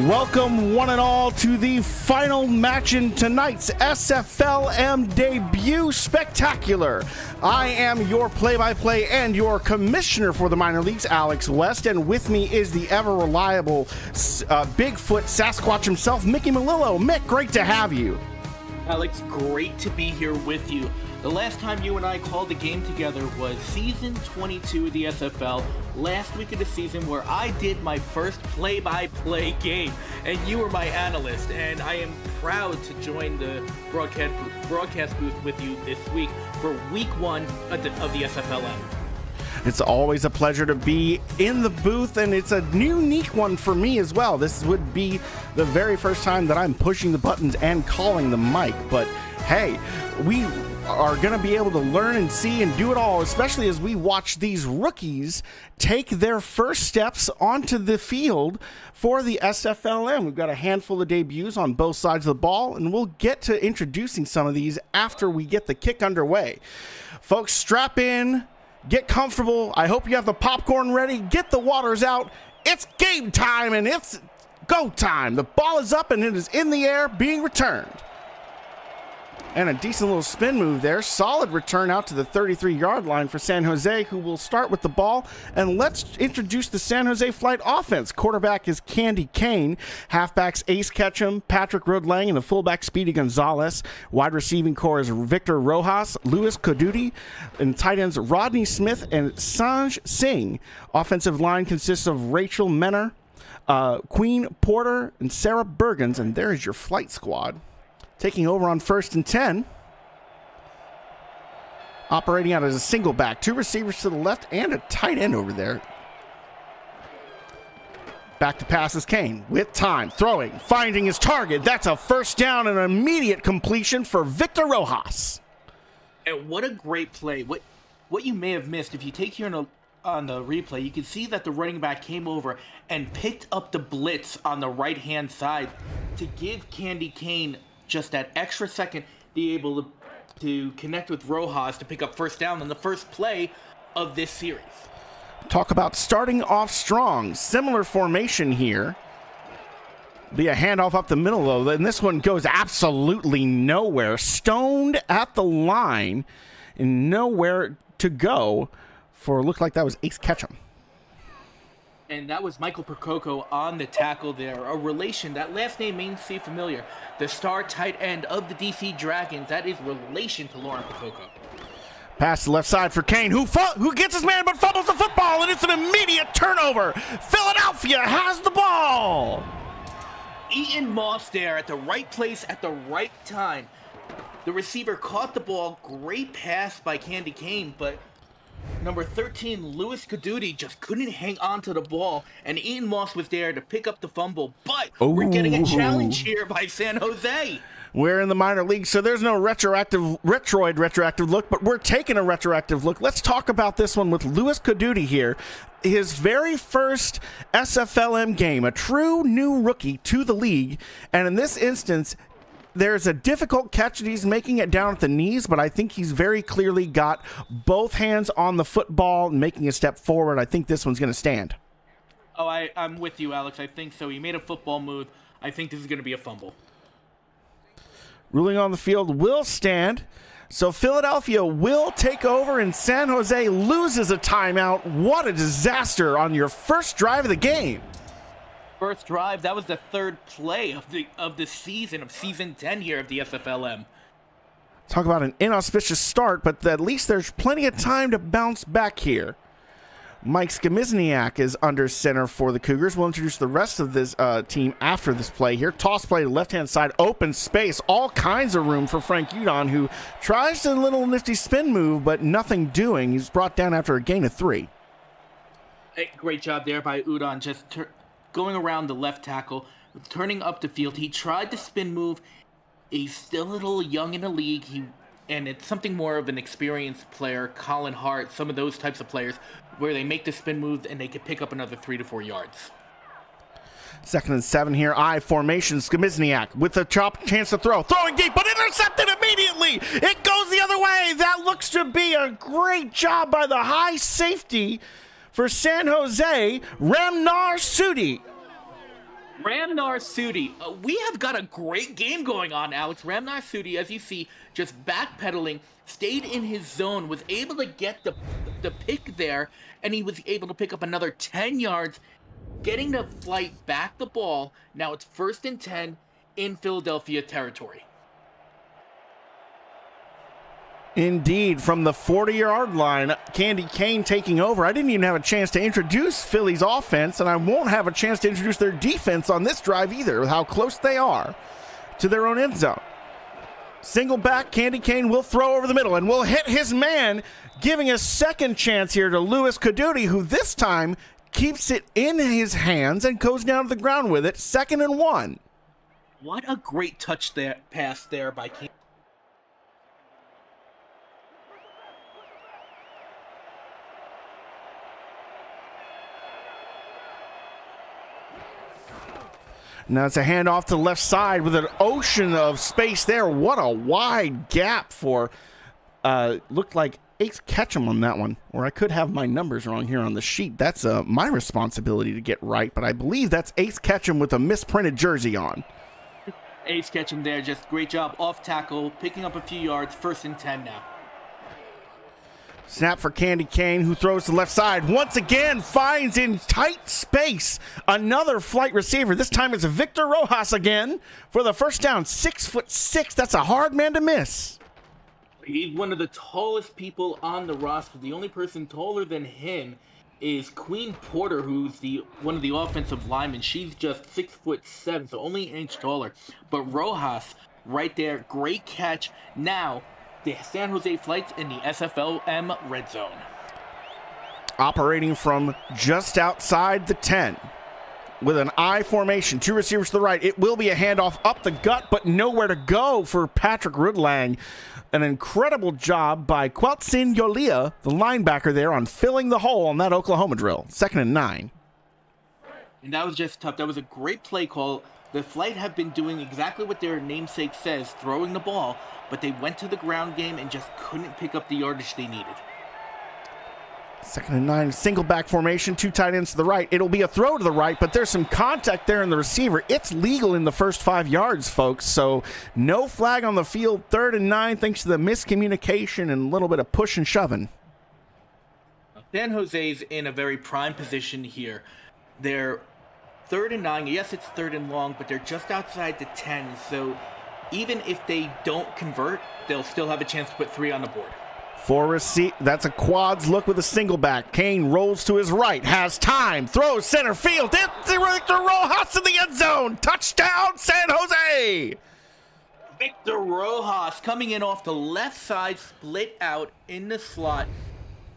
Welcome one and all to the final match in tonight's SFLm debut spectacular. I am your play-by-play and your commissioner for the minor leagues, Alex West, and with me is the ever-reliable Bigfoot Sasquatch himself, Mickey Melillo. Mick, great to have you. Alex, great to be here with you. The last time you and I called the game together was season 22 of the SFL, last week of the season, where I did my first play-by-play game, and you were my analyst, and I am proud to join the broadcast booth with you this week for week one of the SFLm. It's always a pleasure to be in the booth, and it's a unique one for me as well. This would be the very first time that I'm pushing the buttons and calling the mic, but hey, we are going to be able to learn and see and do it all, especially as we watch these rookies take their first steps onto the field for the SFLm. We've got a handful of debuts on both sides of the ball, and we'll get to introducing some of these after we get the kick underway. Folks, strap in, get comfortable. I hope you have the popcorn ready. Get the waters out. It's game time, and it's go time. The ball is up, and it is in the air being returned. And a decent little spin move there. Solid return out to the 33-yard line for San Jose, who will start with the ball. And let's introduce the San Jose Flight offense. Quarterback is Candy Kane. Halfbacks Ace Ketchum, Patrick Rodlang, and the fullback Speedy Gonzalez. Wide receiving core is Victor Rojas, Louis Caduti, and tight ends Rodney Smith and Sanj Singh. Offensive line consists of Rachel Menner, Queen Porter, and Sarah Bergens. And there is your flight squad. Taking over on 1st and 10. Operating out as a single back. Two receivers to the left and a tight end over there. Back to pass is Kane with time. Throwing. Finding his target. That's a first down and an immediate completion for Victor Rojas. And what a great play. What you may have missed, if you take here on the replay, you can see that the running back came over and picked up the blitz on the right-hand side to give Candy Kane just that extra second, be able to connect with Rojas to pick up first down on the first play of this series. Talk about starting off strong. Similar formation here. Be a handoff up the middle, though, and this one goes absolutely nowhere. Stoned at the line and nowhere to go for, looked like that was Ace Ketchum. And that was Michael Percoco on the tackle there. A relation, that last name may seem familiar. The star tight end of the DC Dragons, that is relation to Lauren Percoco. Pass to left side for Kane, who gets his man but fumbles the football, and it's an immediate turnover. Philadelphia has the ball. Eaton Moss there at the right place at the right time. The receiver caught the ball. Great pass by Candy Kane, but number 13, Louis Caduti, just couldn't hang on to the ball, and Ian Moss was there to pick up the fumble, but we're getting a challenge here by San Jose. We're in the minor league, so there's no retroactive look, but we're taking a retroactive look. Let's talk about this one with Louis Caduti here. His very first SFLm game, a true new rookie to the league, and in this instance, there's a difficult catch that he's making it down at the knees, but I think he's very clearly got both hands on the football and making a step forward. I think this one's going to stand. Oh, I'm with you, Alex. I think so. He made a football move. I think this is going to be a fumble. Ruling on the field will stand. So Philadelphia will take over, and San Jose loses a timeout. What a disaster on your first drive of the game. First drive, that was the third play of the season, of season 10 here of the SFLm. Talk about an inauspicious start, but at least there's plenty of time to bounce back here. Mike Skamizniak is under center for the Cougars. We'll introduce the rest of this team after this play here. Toss play to left-hand side, open space, all kinds of room for Frank Udon, who tries a little nifty spin move, but nothing doing. He's brought down after a gain of 3. Hey, great job there by Udon, just going around the left tackle, turning up the field. He tried the spin move. He's still a little young in the league, and it's something more of an experienced player, Colin Hart, some of those types of players, where they make the spin move and they could pick up another 3 to 4 yards. 2nd and 7 here, I formation. Skamizniak with a chance to throw. Throwing deep, but intercepted immediately. It goes the other way. That looks to be a great job by the high safety for San Jose, Ramnar Sudi. Ramnar Sudi, we have got a great game going on, Alex. Ramnar Sudi, as you see, just backpedaling, stayed in his zone, was able to get the pick there, and he was able to pick up another 10 yards, getting the flight back the ball. Now it's 1st and 10 in Philadelphia territory. Indeed, from the 40-yard line, Candy Cane taking over. I didn't even have a chance to introduce Philly's offense, and I won't have a chance to introduce their defense on this drive either, with how close they are to their own end zone. Single back, Candy Cane will throw over the middle and will hit his man, giving a second chance here to Louis Caduti, who this time keeps it in his hands and goes down to the ground with it, 2nd and 1. What a great pass there by Candy. Now it's a handoff to the left side with an ocean of space there. What a wide gap for, looked like Ace Ketchum on that one. Or I could have my numbers wrong here on the sheet. That's my responsibility to get right, but I believe that's Ace Ketchum with a misprinted jersey on. Ace Ketchum there, just great job off tackle, picking up a few yards, 1st and 10 now. Snap for Candy Cane, who throws to the left side. Once again, finds in tight space another flight receiver. This time it's Victor Rojas again for the first down. 6'6". That's a hard man to miss. He's one of the tallest people on the roster. The only person taller than him is Queen Porter, who's one of the offensive linemen. She's just 6'7", so only an inch taller. But Rojas, right there, great catch. Now, the San Jose Flights in the SFLm red zone. Operating from just outside the 10 with an I formation. 2 receivers to the right. It will be a handoff up the gut, but nowhere to go for Patrick Rudlang. An incredible job by Queltsin Yolia, the linebacker there, on filling the hole on that Oklahoma drill. 2nd and 9. And that was just tough. That was a great play call. The Flight have been doing exactly what their namesake says, throwing the ball, but they went to the ground game and just couldn't pick up the yardage they needed. 2nd and 9, single back formation, 2 tight ends to the right. It'll be a throw to the right, but there's some contact there in the receiver. It's legal in the first 5 yards, folks, so no flag on the field. 3rd and 9, thanks to the miscommunication and a little bit of push and shoving. San Jose's in a very prime position here. They're 3rd and 9. Yes, it's 3rd and long, but they're just outside the 10, so even if they don't convert, they'll still have a chance to put 3 on the board. That's a quads look with a single back. Kane rolls to his right, has time, throws center field. It's Victor Rojas in the end zone. Touchdown, San Jose! Victor Rojas coming in off the left side, split out in the slot.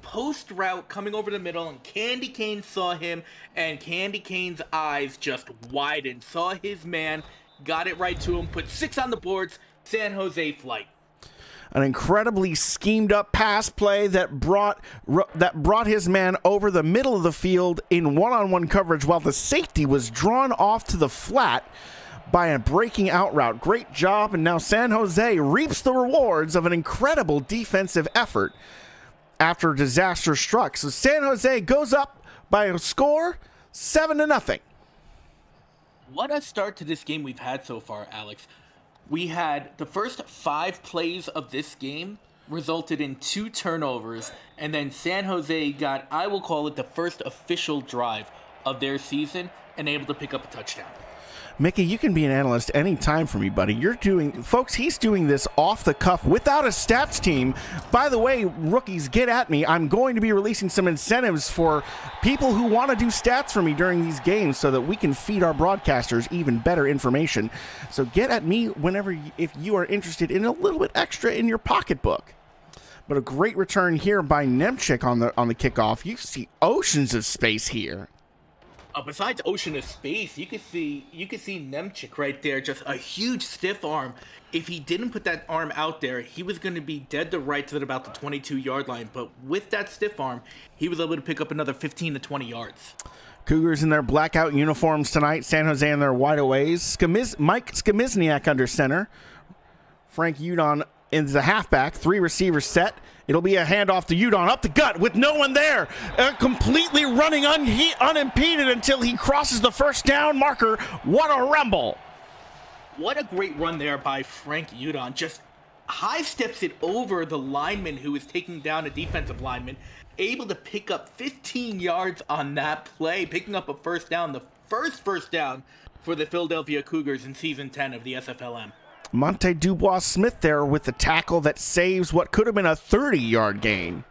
Post route coming over the middle, and Candy Cane saw him, and Candy Cane's eyes just widened. Saw his man, got it right to him, put 6 on the boards. San Jose Flight. An incredibly schemed up pass play that brought his man over the middle of the field in one-on-one coverage while the safety was drawn off to the flat by a breaking out route. Great job, and now San Jose reaps the rewards of an incredible defensive effort after disaster struck. So San Jose goes up by a score 7-0. What a start to this game we've had so far, Alex. We had the first 5 plays of this game resulted in 2 turnovers, and then San Jose got, I will call it, the first official drive of their season and able to pick up a touchdown. Mickey, you can be an analyst anytime for me, buddy. Folks, he's doing this off the cuff without a stats team. By the way, rookies, get at me. I'm going to be releasing some incentives for people who want to do stats for me during these games so that we can feed our broadcasters even better information. So get at me if you are interested in a little bit extra in your pocketbook. But a great return here by Nemchik on the kickoff. You see oceans of space here. Besides ocean of space, you could see Nemchik right there, just a huge stiff arm. If he didn't put that arm out there, he was going to be dead to rights at about the 22-yard line. But with that stiff arm, he was able to pick up another 15 to 20 yards. Cougars in their blackout uniforms tonight. San Jose in their whiteaways. Mike Skamizniak under center. Frank Udon in the halfback. 3 receivers set. It'll be a handoff to Udon up the gut with no one there. Completely running unimpeded until he crosses the first down marker. What a rumble. What a great run there by Frank Udon. Just high steps it over the lineman who was taking down a defensive lineman. Able to pick up 15 yards on that play, picking up a first down, the first down for the Philadelphia Cougars in Season 10 of the SFLm. Monte Dubois-Smith there with the tackle that saves what could have been a 30-yard gain.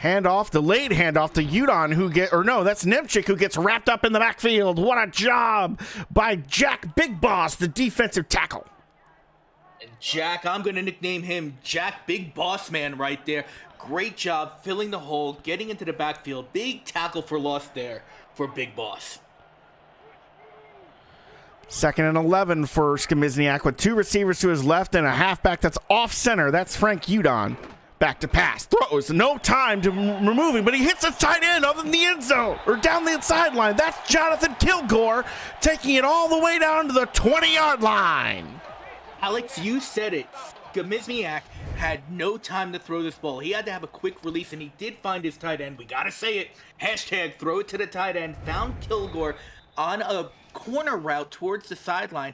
Delayed handoff to Udon that's Nemchik who gets wrapped up in the backfield. What a job by Jack Big Boss, the defensive tackle. And Jack, I'm going to nickname him Jack Big Boss Man right there. Great job filling the hole, getting into the backfield. Big tackle for loss there for Big Boss. 2nd and 11 for Skimizniak with 2 receivers to his left and a halfback that's off center. That's Frank Udon. Back to pass. Throws. No time to remove him, but he hits a tight end up in the end zone or down the sideline. That's Jonathan Kilgore taking it all the way down to the 20-yard line. Alex, you said it. Skimizniak had no time to throw this ball. He had to have a quick release, and he did find his tight end. We got to say it. Hashtag throw it to the tight end. Found Kilgore on a corner route towards the sideline.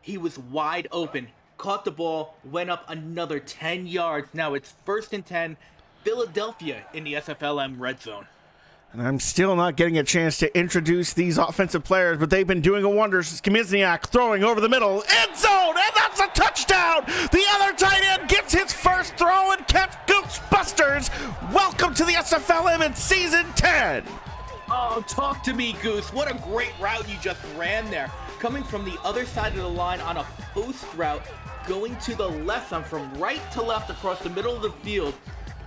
He was wide open. Caught the ball, went up another 10 yards. Now it's 1st and 10, Philadelphia in the SFLm red zone. And I'm still not getting a chance to introduce these offensive players, but they've been doing a wonder. Skimizniak throwing over the middle, end zone, and that's a touchdown. The other tight end gets his first throw and catch. Goosebusters. Welcome to the SFLm in Season 10. Oh, talk to me, Goose. What a great route you just ran there. Coming from the other side of the line on a post route, going to the left side from right to left across the middle of the field.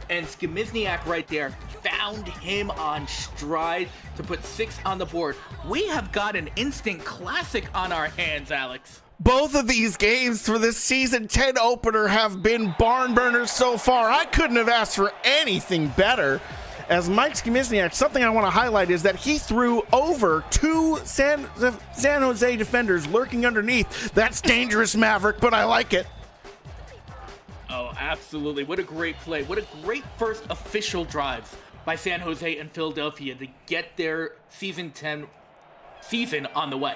And Skimizniak right there found him on stride to put 6 on the board. We have got an instant classic on our hands, Alex. Both of these games for this Season 10 opener have been barn burners so far. I couldn't have asked for anything better. As Mike Skimizniak, something I want to highlight is that he threw over 2 San Jose defenders lurking underneath. That's dangerous, Maverick, but I like it. Oh, absolutely. What a great play. What a great first official drive by San Jose and Philadelphia to get their Season 10 season on the way.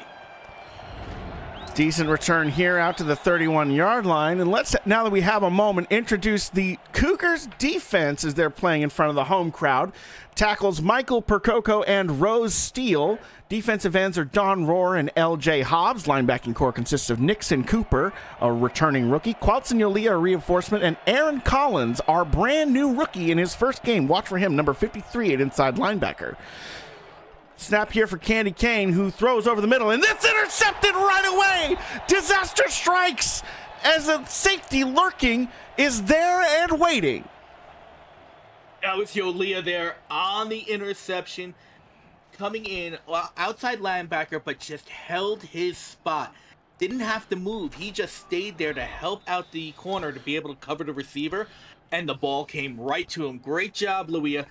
Decent return here out to the 31-yard line. And let's, now that we have a moment, introduce the Cougars defense as they're playing in front of the home crowd. Tackles Michael Percoco and Rose Steele. Defensive ends are Don Rohr and L.J. Hobbs. Linebacking core consists of Nixon Cooper, a returning rookie, Qualtson Yolia, a reinforcement, and Aaron Collins, our brand new rookie in his first game. Watch for him, number 53 at inside linebacker. Snap here for Candy Kane, who throws over the middle, and it's intercepted right away. Disaster strikes as a safety lurking is there and waiting. That was Yolia there on the interception, coming in outside linebacker, but just held his spot. Didn't have to move. He just stayed there to help out the corner to be able to cover the receiver, and the ball came right to him. Great job, Luia,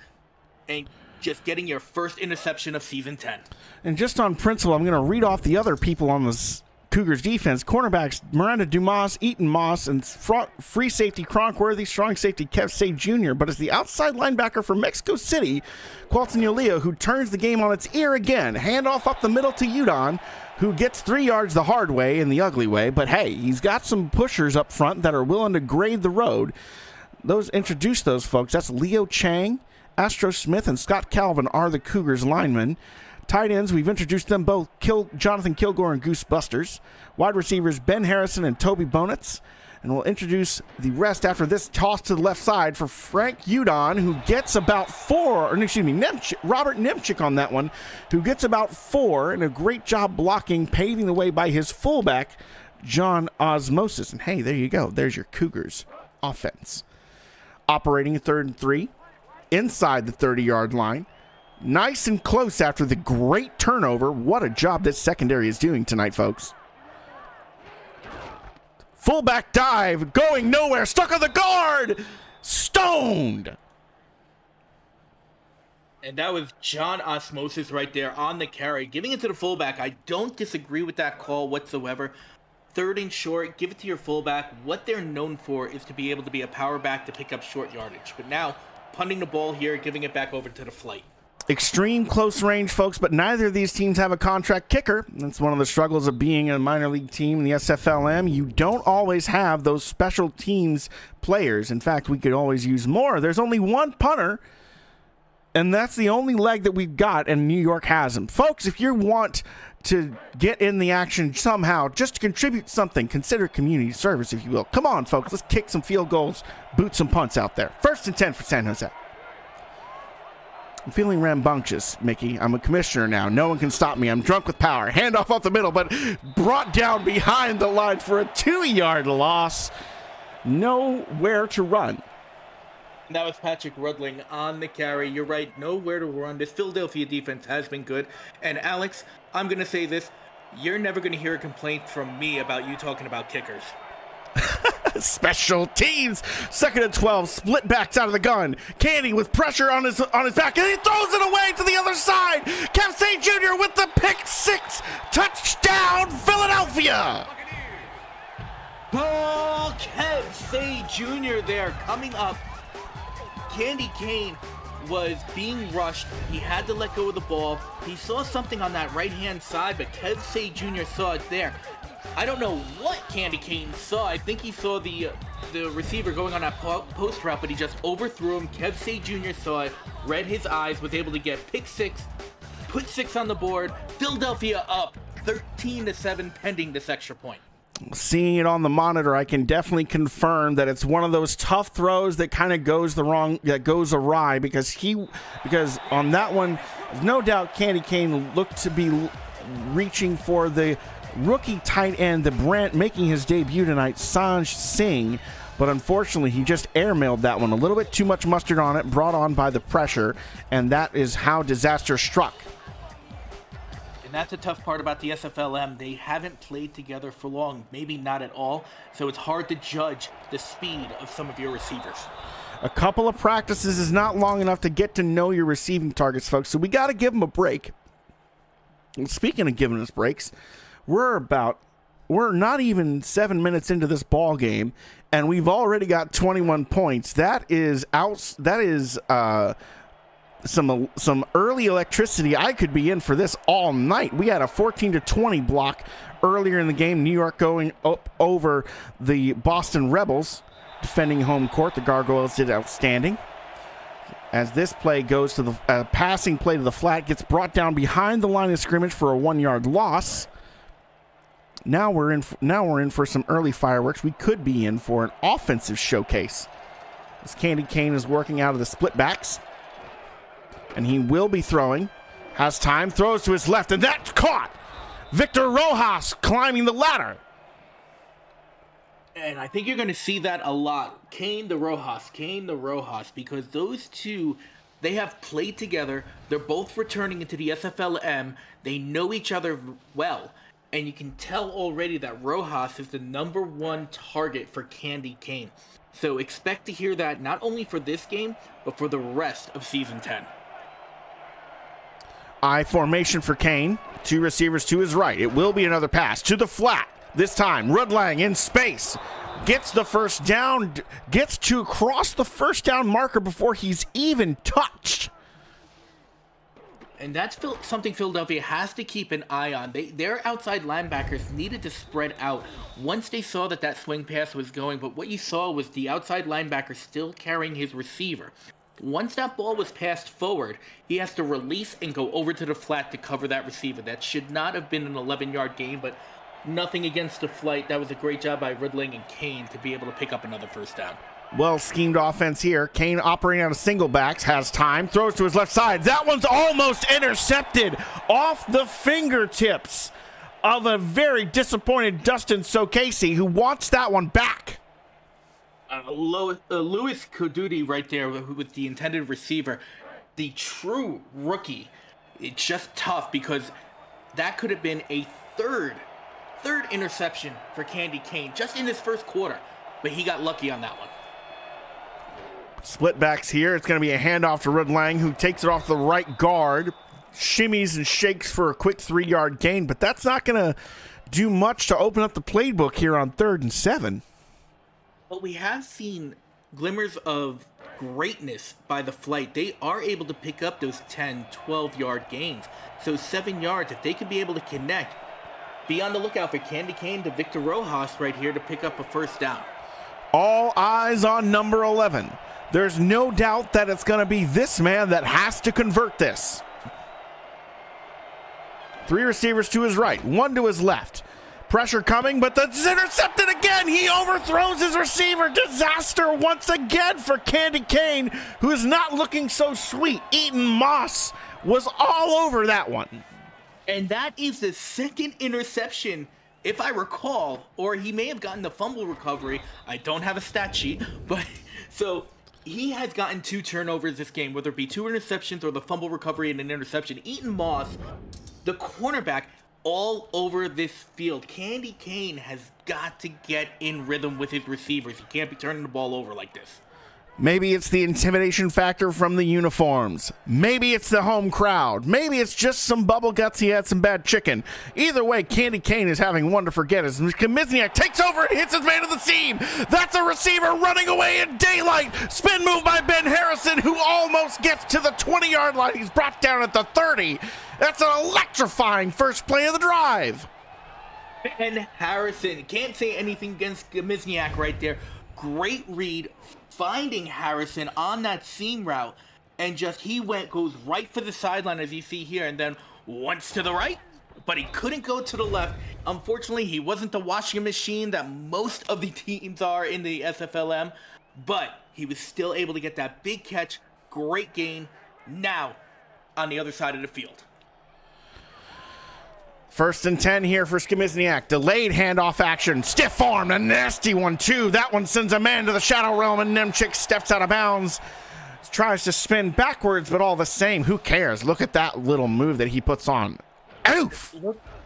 and just getting your first interception of Season 10. And just on principle, I'm going to read off the other people on this Cougars defense. Cornerbacks Miranda Dumas, Eaton Moss, and free safety Cronkworthy, strong safety Kev Say Jr., but it's the outside linebacker for Mexico City, Qualtson Yolia, who turns the game on its ear again. Handoff up the middle to Udon, who gets 3 yards the hard way and the ugly way, but hey, he's got some pushers up front that are willing to grade the road. Introduce those folks. That's Leo Chang, Astro Smith, and Scott Calvin are the Cougars linemen. Tight ends, we've introduced them both, Jonathan Kilgore and Goosebusters. Wide receivers, Ben Harrison and Toby Bonitz. And we'll introduce the rest after this toss to the left side for Frank Udon, who gets about Robert Nemchik on that one, who gets about 4, and a great job blocking, paving the way by his fullback, John Osmosis. And hey, there you go. There's your Cougars offense. Operating at 3rd and 3. Inside the 30-yard line. Nice and close after the great turnover. What a job this secondary is doing tonight, folks. Fullback dive, going nowhere, stuck on the guard, stoned. And that was John Osmosis right there on the carry, giving it to the fullback. I don't disagree with that call whatsoever. third and short, give it to your fullback. What they're known for is to be able to be a power back to pick up short yardage. But now, punting the ball here, giving it back over to the flight. Extreme close range, folks, but neither of these teams have a contract kicker. That's one of the struggles of being a minor league team in the SFLm. You don't always have those special teams players. In fact, we could always use more. There's only one punter, and that's the only leg that we've got, and New York has them. Folks, if you want to get in the action somehow, just to contribute something, consider community service, if you will. Come on, folks, let's kick some field goals, boot some punts out there. 1st and 10 for San Jose. I'm feeling rambunctious, Mickey. I'm a commissioner now. No one can stop me. I'm drunk with power. Handoff off the middle, but brought down behind the line for a 2-yard loss. Nowhere to run. That was Patrick Rudling on the carry. You're right, nowhere to run. This Philadelphia defense has been good. And Alex, I'm going to say this. You're never going to hear a complaint from me about you talking about kickers. Special teams. 2nd and 12. Split backs out of the gun. Candy with pressure on his back, and he throws it away to the other side. Kev St. Jr. with the pick 6. Touchdown, Philadelphia. Oh, Kev St. Jr. there coming up. Candy Kane was being rushed. He had to let go of the ball. He saw something on that right-hand side, but Kev St. Jr. saw it there. I don't know what Candy Kane saw. I think he saw the receiver going on that post route, but he just overthrew him. Kev St. Jr. saw it, read his eyes, was able to get pick 6, put 6 on the board. Philadelphia up 13-7 pending this extra point. Seeing it on the monitor, I can definitely confirm that it's one of those tough throws that kind of goes awry because on that one, no doubt Candy Kane looked to be reaching for the rookie tight end, the Brant making his debut tonight, Sanj Singh, but unfortunately he just airmailed that one. A little bit too much mustard on it, brought on by the pressure, and that is how disaster struck. And that's the tough part about the SFLm. They haven't played together for long, maybe not at all, so it's hard to judge the speed of some of your receivers. A couple of practices is not long enough to get to know your receiving targets, folks, so we got to give them a break. And speaking of giving us breaks, we're not even 7 minutes into this ball game, and we've already got 21 points. That is some early electricity. I could be in for this all night. We had a 14-20 block earlier in the game. New York going up over the Boston Rebels, defending home court. The Gargoyles did outstanding. As this play goes to the passing play to the flat, gets brought down behind the line of scrimmage for a 1-yard loss. Now we're in for some early fireworks. We could be in for an offensive showcase. As Candy Kane is working out of the split backs. And he will be throwing. Has time, throws to his left, and that's caught. Victor Rojas climbing the ladder. And I think you're going to see that a lot. Kane to Rojas, because those two, they have played together. They're both returning into the SFLm. They know each other well. And you can tell already that Rojas is the #1 target for Candy Kane. So expect to hear that not only for this game, but for the rest of Season 10. I formation for Kane. 2 receivers to his right. It will be another pass to the flat. This time, Rudlang in space. Gets the first down. Gets to cross the first down marker before he's even touched. And that's something Philadelphia has to keep an eye on. Their outside linebackers needed to spread out once they saw that swing pass was going. But what you saw was the outside linebacker still carrying his receiver. Once that ball was passed forward, he has to release and go over to the flat to cover that receiver. That should not have been an 11-yard gain, but nothing against the flight. That was a great job by Rudling and Kane to be able to pick up another first down. Well schemed offense here. Kane operating out of single backs, has time, throws to his left side. That one's almost intercepted off the fingertips of a very disappointed Dustin Sokasey, who wants that one back. Louis Koduti right there with the intended receiver. The true rookie. It's just tough because that could have been a third interception for Candy Kane just in his first quarter, but he got lucky on that one. Split backs here. It's going to be a handoff to Rudlang, who takes it off the right guard, shimmies and shakes for a quick 3-yard gain, but that's not going to do much to open up the playbook here on 3rd and 7. But we have seen glimmers of greatness by the flight. They are able to pick up those 10, 12-yard gains. So 7 yards, if they could be able to connect, be on the lookout for Candy Cane to Victor Rojas right here to pick up a first down. All eyes on number 11. There's no doubt that it's going to be this man that has to convert this. 3 receivers to his right, 1 to his left. Pressure coming, but that's intercepted again. He overthrows his receiver. Disaster once again for Candy Cane, who is not looking so sweet. Eaton Moss was all over that one. And that is the second interception, if I recall, or he may have gotten the fumble recovery. I don't have a stat sheet, but so he has gotten 2 turnovers this game, whether it be 2 interceptions or the fumble recovery and an interception. Eaton Moss, the cornerback, all over this field. Candy Cane has got to get in rhythm with his receivers. He can't be turning the ball over like this. Maybe it's the intimidation factor from the uniforms. Maybe it's the home crowd. Maybe it's just some bubble guts. He had some bad chicken. Either way, Candy Cane is having one to forget as Kmizniak takes over and hits his man to the seam. That's a receiver running away in daylight. Spin move by Ben Harrison, who almost gets to the 20-yard line. He's brought down at the 30. That's an electrifying first play of the drive. Ben Harrison, can't say anything against Kmizniak right there. Great read, finding Harrison on that seam route, and just goes right for the sideline as you see here, and then once to the right, but he couldn't go to the left. Unfortunately, he wasn't the washing machine that most of the teams are in the SFLm, but he was still able to get that big catch. Great gain. Now on the other side of the field. 1st and 10 here for Kmizniak. Delayed handoff action. Stiff arm, a nasty one too. That one sends a man to the shadow realm, and Nemchik steps out of bounds. Tries to spin backwards, but all the same, who cares? Look at that little move that he puts on. Oof!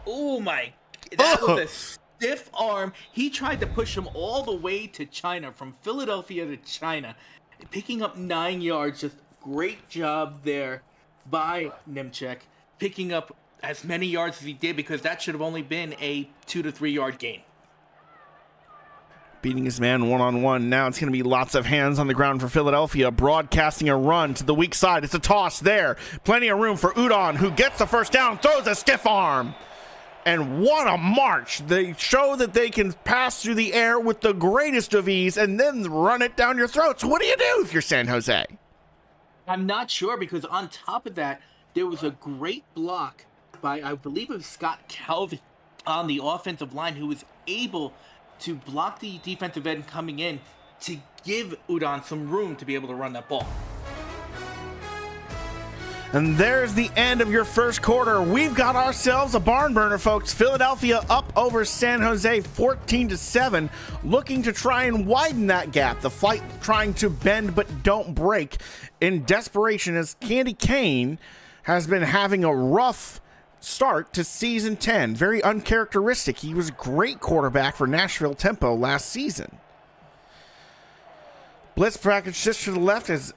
Oh my, that was a stiff arm. He tried to push him all the way to China, from Philadelphia to China, picking up 9 yards. Just great job there by Nemchik, picking up as many yards as he did, because that should have only been a 2 to 3 yard gain. Beating his man one-on-one. Now it's going to be lots of hands on the ground for Philadelphia, broadcasting a run to the weak side. It's a toss there. Plenty of room for Udon, who gets the first down, throws a stiff arm. And what a march. They show that they can pass through the air with the greatest of ease and then run it down your throat. So what do you do if you're San Jose? I'm not sure, because on top of that, there was a great block by, I believe it was Scott Calvin on the offensive line, who was able to block the defensive end coming in to give Udon some room to be able to run that ball. And there's the end of your first quarter. We've got ourselves a barn burner, folks. Philadelphia up over San Jose 14-7, looking to try and widen that gap. The flight trying to bend but don't break in desperation, as Candy Cane has been having a rough start to season 10. Very uncharacteristic. He was a great quarterback for Nashville Tempo last season. Blitz package just to the left as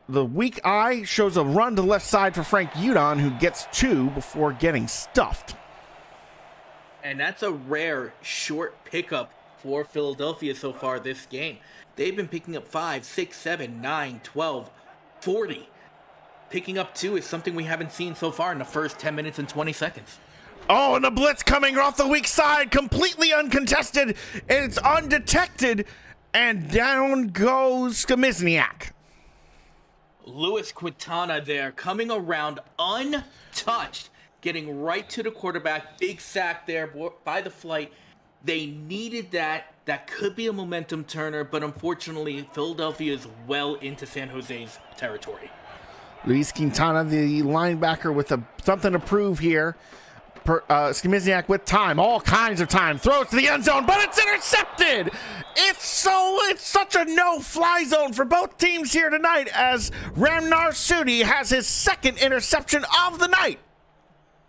the weak eye shows a run to the left side for Frank Udon, who gets 2 before getting stuffed. And that's a rare short pickup for Philadelphia so far this game. They've been picking up 5, 6, 7, 9, 12, 40. Picking up 2 is something we haven't seen so far in the first 10 minutes and 20 seconds. Oh, and the blitz coming off the weak side, completely uncontested, and it's undetected, and down goes Kmizniak. Louis Quintana there, coming around untouched, getting right to the quarterback. Big sack there by the flight. They needed that. That could be a momentum turner, but unfortunately, Philadelphia is well into San Jose's territory. Luis Quintana, the linebacker, with something to prove here. Kmizniak with time, all kinds of time, throws to the end zone, but it's intercepted. It's such a no-fly zone for both teams here tonight, as Ramnar Sudi has his second interception of the night.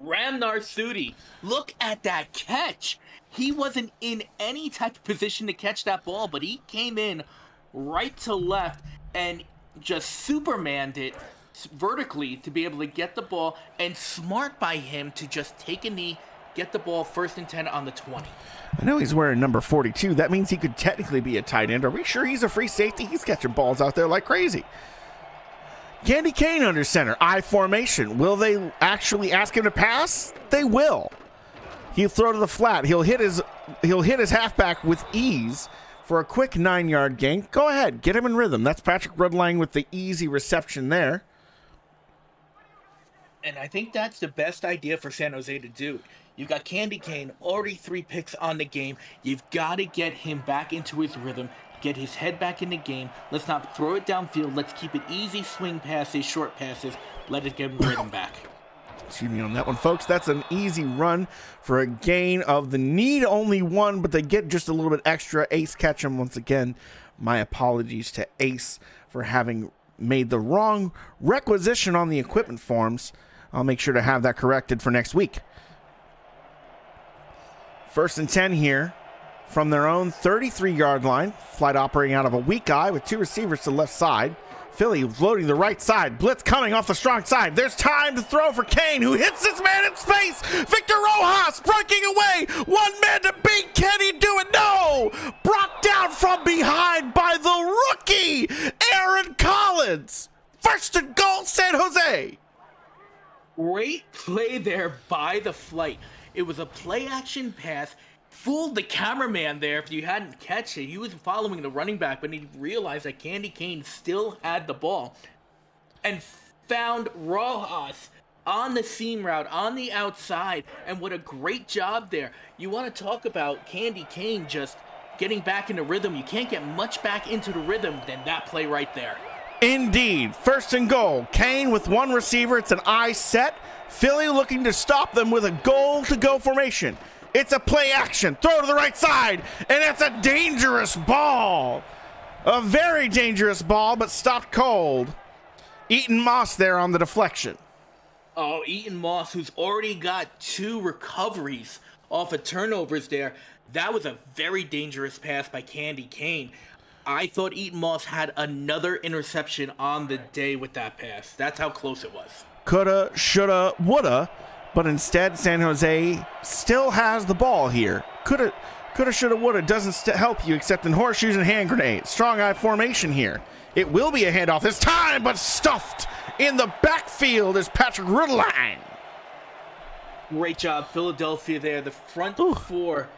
Ramnar Sudi, look at that catch. He wasn't in any type of position to catch that ball, but he came in right to left and just supermaned it vertically to be able to get the ball, and smart by him to just take a knee, get the ball 1st and 10 on the 20. I know he's wearing number 42. That means he could technically be a tight end. Are we sure he's a free safety? He's catching balls out there like crazy. Candy Cane under center, I formation. Will they actually ask him to pass? They will. He'll throw to the flat. He'll hit his halfback with ease for a quick 9-yard gain. Go ahead, get him in rhythm. That's Patrick Rudlang with the easy reception there. And I think that's the best idea for San Jose to do. You've got Candy Cane, already 3 picks on the game. You've got to get him back into his rhythm, get his head back in the game. Let's not throw it downfield. Let's keep it easy, swing passes, short passes. Let it get him rhythm back. Excuse me on that one, folks. That's an easy run for a gain of the need only 1, but they get just a little bit extra. Ace catch him once again. My apologies to Ace for having made the wrong requisition on the equipment forms. I'll make sure to have that corrected for next week. 1st and 10 here from their own 33-yard line. Flight operating out of a weak eye with 2 receivers to the left side. Philly loading the right side. Blitz coming off the strong side. There's time to throw for Kane, who hits this man in space. Victor Rojas breaking away. 1 man to beat. Can he do it? No! Brought down from behind by the rookie, Aaron Collins. 1st and goal, San Jose. Great play there by the flight. It was a play-action pass. Fooled the cameraman there if you hadn't catch it. He was following the running back, but he realized that Candy Cane still had the ball. And found Rojas on the seam route, on the outside. And what a great job there. You want to talk about Candy Cane just getting back into rhythm. You can't get much back into the rhythm than that play right there. Indeed. 1st and goal. Kane with 1 receiver. It's an eye set. Philly looking to stop them with a goal-to-go formation. It's a play action. Throw to the right side. And it's a dangerous ball. A very dangerous ball, but stopped cold. Eaton Moss there on the deflection. Oh, Eaton Moss, who's already got 2 recoveries off of turnovers there. That was a very dangerous pass by Candy Cane. I thought Eaton Moss had another interception on the day with that pass. That's how close it was. Coulda, shoulda, woulda, but instead San Jose still has the ball here. Coulda, shoulda, woulda doesn't help you except in horseshoes and hand grenades. Strong eye formation here. It will be a handoff this time, but stuffed in the backfield is Patrick Rudlang. Great job, Philadelphia there. The front 4,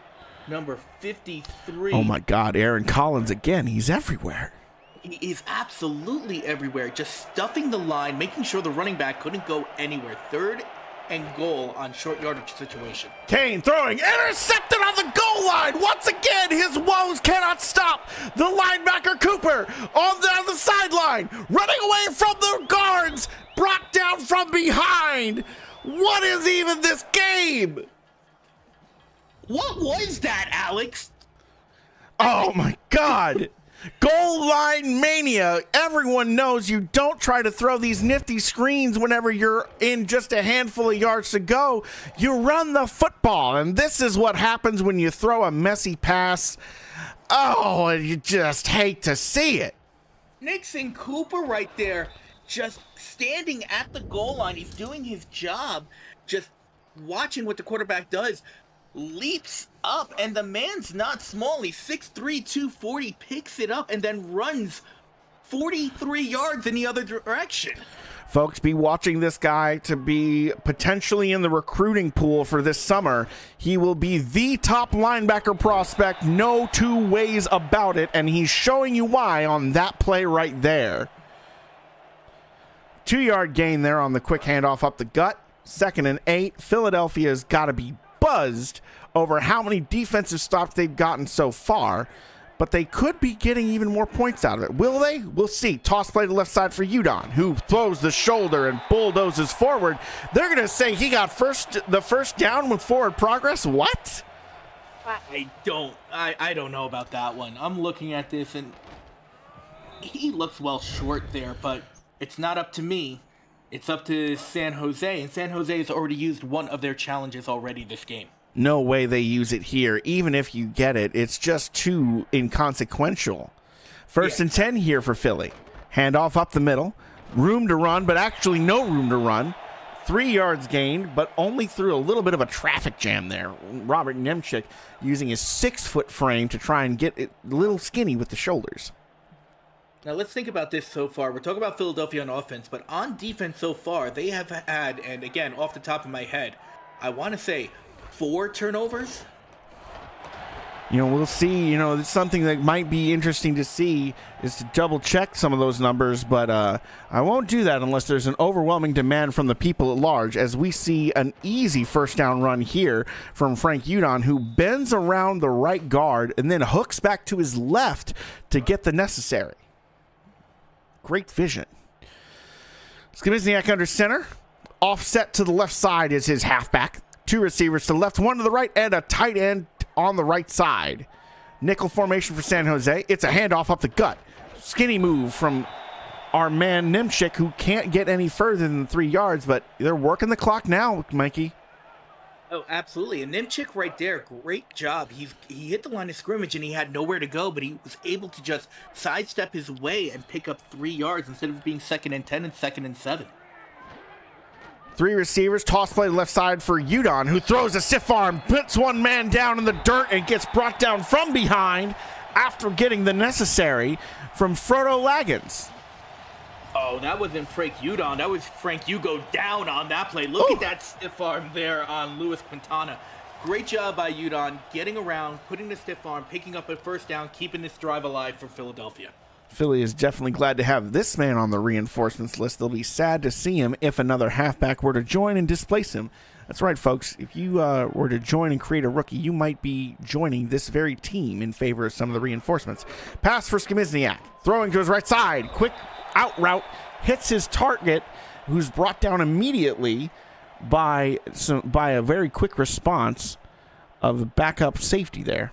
number 53. Oh my God, Aaron Collins again. He's everywhere. He is absolutely everywhere, just stuffing the line, making sure the running back couldn't go anywhere. 3rd and goal on short yardage situation. Kane throwing, intercepted on the goal line. Once again, his woes cannot stop. The linebacker Cooper on the sideline, running away from the guards, brought down from behind. What is even this game? What was that, Alex? Oh my God. Goal line mania. Everyone knows you don't try to throw these nifty screens whenever you're in just a handful of yards to go. You run the football, and this is what happens when you throw a messy pass. Oh, you just hate to see it. Nixon Cooper right there, just standing at the goal line. He's doing his job, just watching what the quarterback does. Leaps up, and the man's not small. He's 6'3", 240, picks it up, and then runs 43 yards in the other direction. Folks, be watching this guy to be potentially in the recruiting pool for this summer. He will be the top linebacker prospect, no 2 ways about it, and he's showing you why on that play right there. 2-yard gain there on the quick handoff up the gut. 2nd and 8. Philadelphia's got to be buzzed over how many defensive stops they've gotten so far, but they could be getting even more points out of it. Will they? We'll see. Toss play to the left side for Udon, who throws the shoulder and bulldozes forward. They're going to say he got the first down with forward progress. What? I don't know about that one. I'm looking at this, and he looks well short there, but it's not up to me. It's up to San Jose, and San Jose has already used one of their challenges already this game. No way they use it here. Even if you get it, it's just too inconsequential. 1st and 10 here for Philly. Handoff up the middle. Room to run, but actually no room to run. 3 yards gained, but only through a little bit of a traffic jam there. Robert Nemchik using his 6-foot frame to try and get it a little skinny with the shoulders. Now let's think about this so far. We're talking about Philadelphia on offense, but on defense so far, they have had, and again, off the top of my head, I want to say 4 turnovers. We'll see. It's something that might be interesting to see is to double check some of those numbers, but I won't do that unless there's an overwhelming demand from the people at large, as we see an easy first down run here from Frank Udon, who bends around the right guard and then hooks back to his left to get the necessary. Great vision. Skibizniak under center. Offset to the left side is his halfback. 2 receivers to the left, 1 to the right, and a tight end on the right side. Nickel formation for San Jose. It's a handoff up the gut. Skinny move from our man Nemchik, who can't get any further than 3 yards, but they're working the clock now, Mikey. Oh, absolutely. And Nemchik right there, great job. He hit the line of scrimmage and he had nowhere to go, but he was able to just sidestep his way and pick up 3 yards instead of being 2nd and 10 and 2nd and 7. 3 receivers, toss play to the left side for Udon, who throws a stiff arm, puts one man down in the dirt, and gets brought down from behind after getting the necessary from Frodo Laggins. Oh, that wasn't Frank Udon. That was Frank Hugo down on that play. Look at that stiff arm there on Luis Quintana. Great job by Udon getting around, putting the stiff arm, picking up a first down, keeping this drive alive for Philadelphia. Philly is definitely glad to have this man on the reinforcements list. They'll be sad to see him if another halfback were to join and displace him. That's right, folks. If you were to join and create a rookie, you might be joining this very team in favor of some of the reinforcements. Pass for Skibizniak. Throwing to his right side. Quick out route. Hits his target, who's brought down immediately by a very quick response of the backup safety there.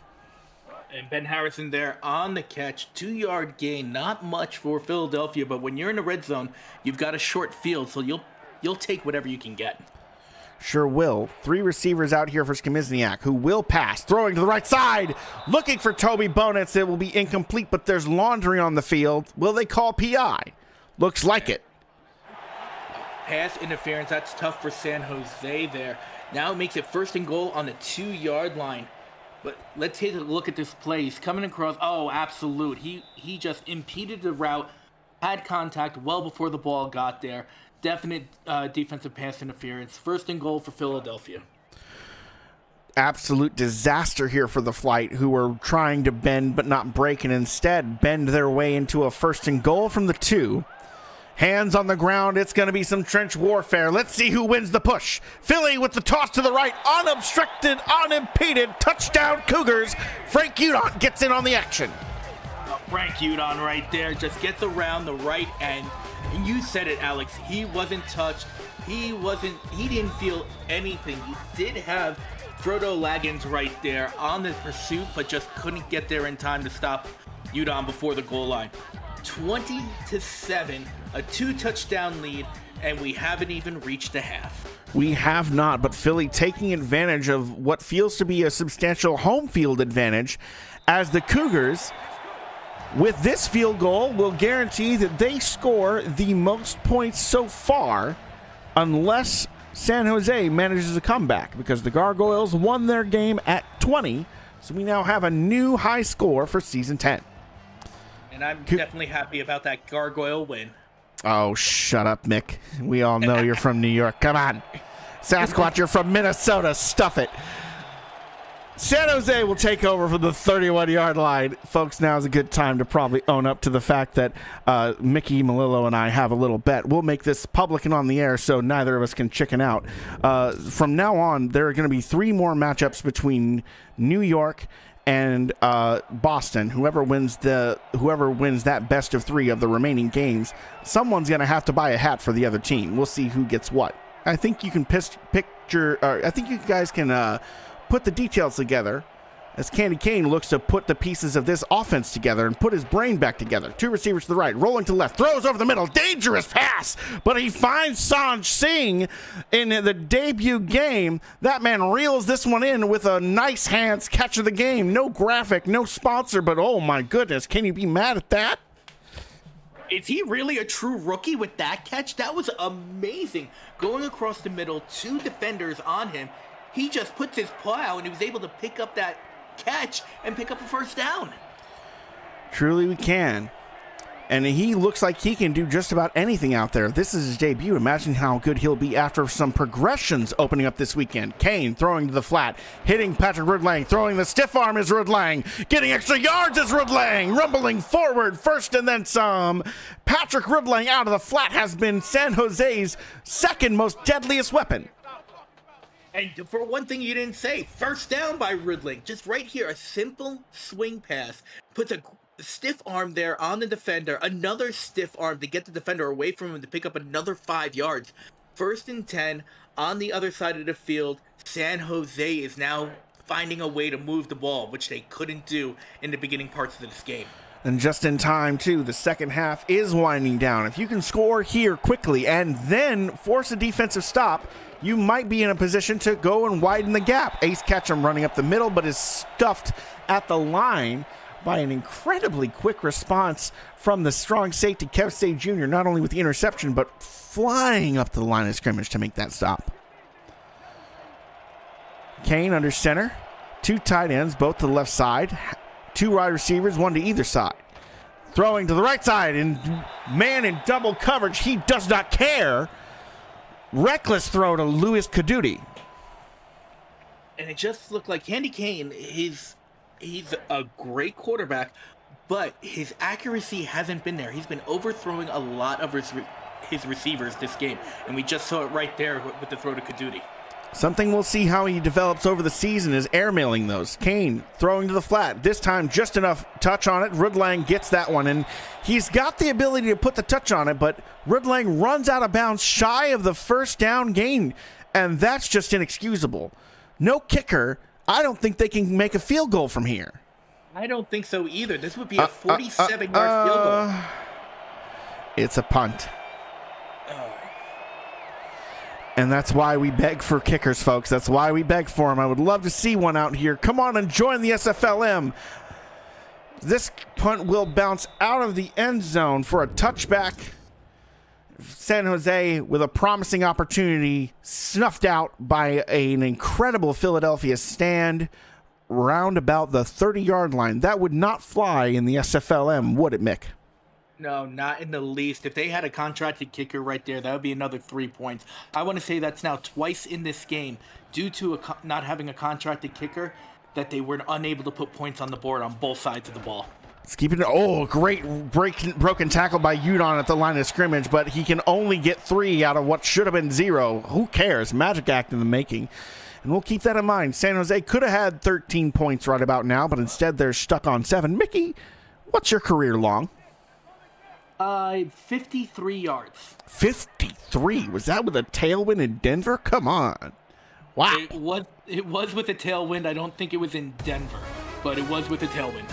And Ben Harrison there on the catch. 2-yard gain. Not much for Philadelphia, but when you're in the red zone, you've got a short field, so you'll take whatever you can get. Sure will. 3 receivers out here for Skibizniak, who will pass. Throwing to the right side. Looking for Toby Bonitz. It will be incomplete, but there's laundry on the field. Will they call PI? Looks like it. Pass interference. That's tough for San Jose there. Now it makes it 1st and goal on the 2-yard line. But let's take a look at this play. He's coming across. Oh, absolute. He just impeded the route, had contact well before the ball got there. Definite defensive pass interference. 1st and goal for Philadelphia. Absolute disaster here for the Flight, who were trying to bend but not break, and instead bend their way into a 1st and goal from the 2. Hands on the ground. It's going to be some trench warfare. Let's see who wins the push. Philly with the toss to the right. Unobstructed, unimpeded. Touchdown Cougars. Frank Udon gets in on the action. Frank Udon right there just gets around the right end. And you said it, Alex. He wasn't touched. He didn't feel anything. He did have Frodo Laggins right there on the pursuit, but just couldn't get there in time to stop Udon before the goal line. 20-7, a 2-touchdown lead, and we haven't even reached a half. We have not, but Philly taking advantage of what feels to be a substantial home field advantage, as the Cougars, with this field goal, will guarantee that they score the most points so far, unless San Jose manages a comeback, because the Gargoyles won their game at 20, so we now have a new high score for Season 10. And I'm definitely happy about that Gargoyle win. Oh, shut up, Mick. We all know you're from New York. Come on. Sasquatch, you're from Minnesota. Stuff it. San Jose will take over from the 31-yard line. Folks, now is a good time to probably own up to the fact that Mickey Malillo and I have a little bet. We'll make this public and on the air so neither of us can chicken out. From now on, there are going to be 3 more matchups between New York and Boston. Whoever wins that best of 3 of the remaining games, someone's going to have to buy a hat for the other team. We'll see who gets what. I think you can I think you guys can put the details together as Candy Cane looks to put the pieces of this offense together and put his brain back together. 2 receivers to the right, rolling to the left, throws over the middle, dangerous pass, but he finds Sanj Singh in the debut game. That man reels this one in with a nice hands catch of the game. No graphic, no sponsor, but oh my goodness, can you be mad at that? Is he really a true rookie with that catch? That was amazing. Going across the middle, 2 defenders on him. He just puts his paw out and he was able to pick up that catch and pick up a first down. Truly we can. And he looks like he can do just about anything out there. This is his debut. Imagine how good he'll be after some progressions opening up this weekend. Kane throwing to the flat, hitting Patrick Rudlang, throwing the stiff arm is Rudlang, getting extra yards is Rudlang, rumbling forward, first and then some. Patrick Rudlang out of the flat has been San Jose's second most deadliest weapon. And for one thing you didn't say, first down by Rudlang. Just right here, a simple swing pass. Puts a stiff arm there on the defender, another stiff arm to get the defender away from him to pick up another 5 yards. First and 10 on the other side of the field. San Jose is now finding a way to move the ball, which they couldn't do in the beginning parts of this game. And just in time, too, the second half is winding down. If you can score here quickly and then force a defensive stop, you might be in a position to go and widen the gap. Ace Ketchum running up the middle, but is stuffed at the line by an incredibly quick response from the strong safety, Kev Stay Jr., not only with the interception, but flying up to the line of scrimmage to make that stop. Kane under center, 2 tight ends, both to the left side, 2 wide receivers, 1 to either side. Throwing to the right side, and man in double coverage, he does not care. Reckless throw to Louis Kadudi. And it just looked like Andy Kane, he's a great quarterback, but his accuracy hasn't been there. He's been overthrowing a lot of his receivers this game, and we just saw it right there with the throw to Kadudi. Something we'll see how he develops over the season is airmailing those. Kane throwing to the flat. This time just enough touch on it. Rudlang gets that one, and he's got the ability to put the touch on it, but Rudlang runs out of bounds shy of the first down gain, and that's just inexcusable. No kicker. I don't think they can make a field goal from here. I don't think so either. This would be a 47-yard field goal. It's a punt. And that's why we beg for kickers, folks. That's why we beg for them. I would love to see one out here. Come on and join the SFLm. This punt will bounce out of the end zone for a touchback. San Jose with a promising opportunity, snuffed out by an incredible Philadelphia stand round about the 30-yard line. That would not fly in the SFLm, would it, Mick? No, not in the least. If they had a contracted kicker right there, that would be another 3 points. I want to say that's now twice in this game, due to not having a contracted kicker, that they were unable to put points on the board on both sides of the ball. Let's keep it. Oh, great broken tackle by Udon at the line of scrimmage, but he can only get 3 out of what should have been 0. Who cares? Magic act in the making. And we'll keep that in mind. San Jose could have had 13 points right about now, but instead they're stuck on 7. Mickey, what's your career long? 53 yards. 53? Was that with a tailwind in Denver? Come on. Wow. It was with a tailwind. I don't think it was in Denver, but it was with a tailwind.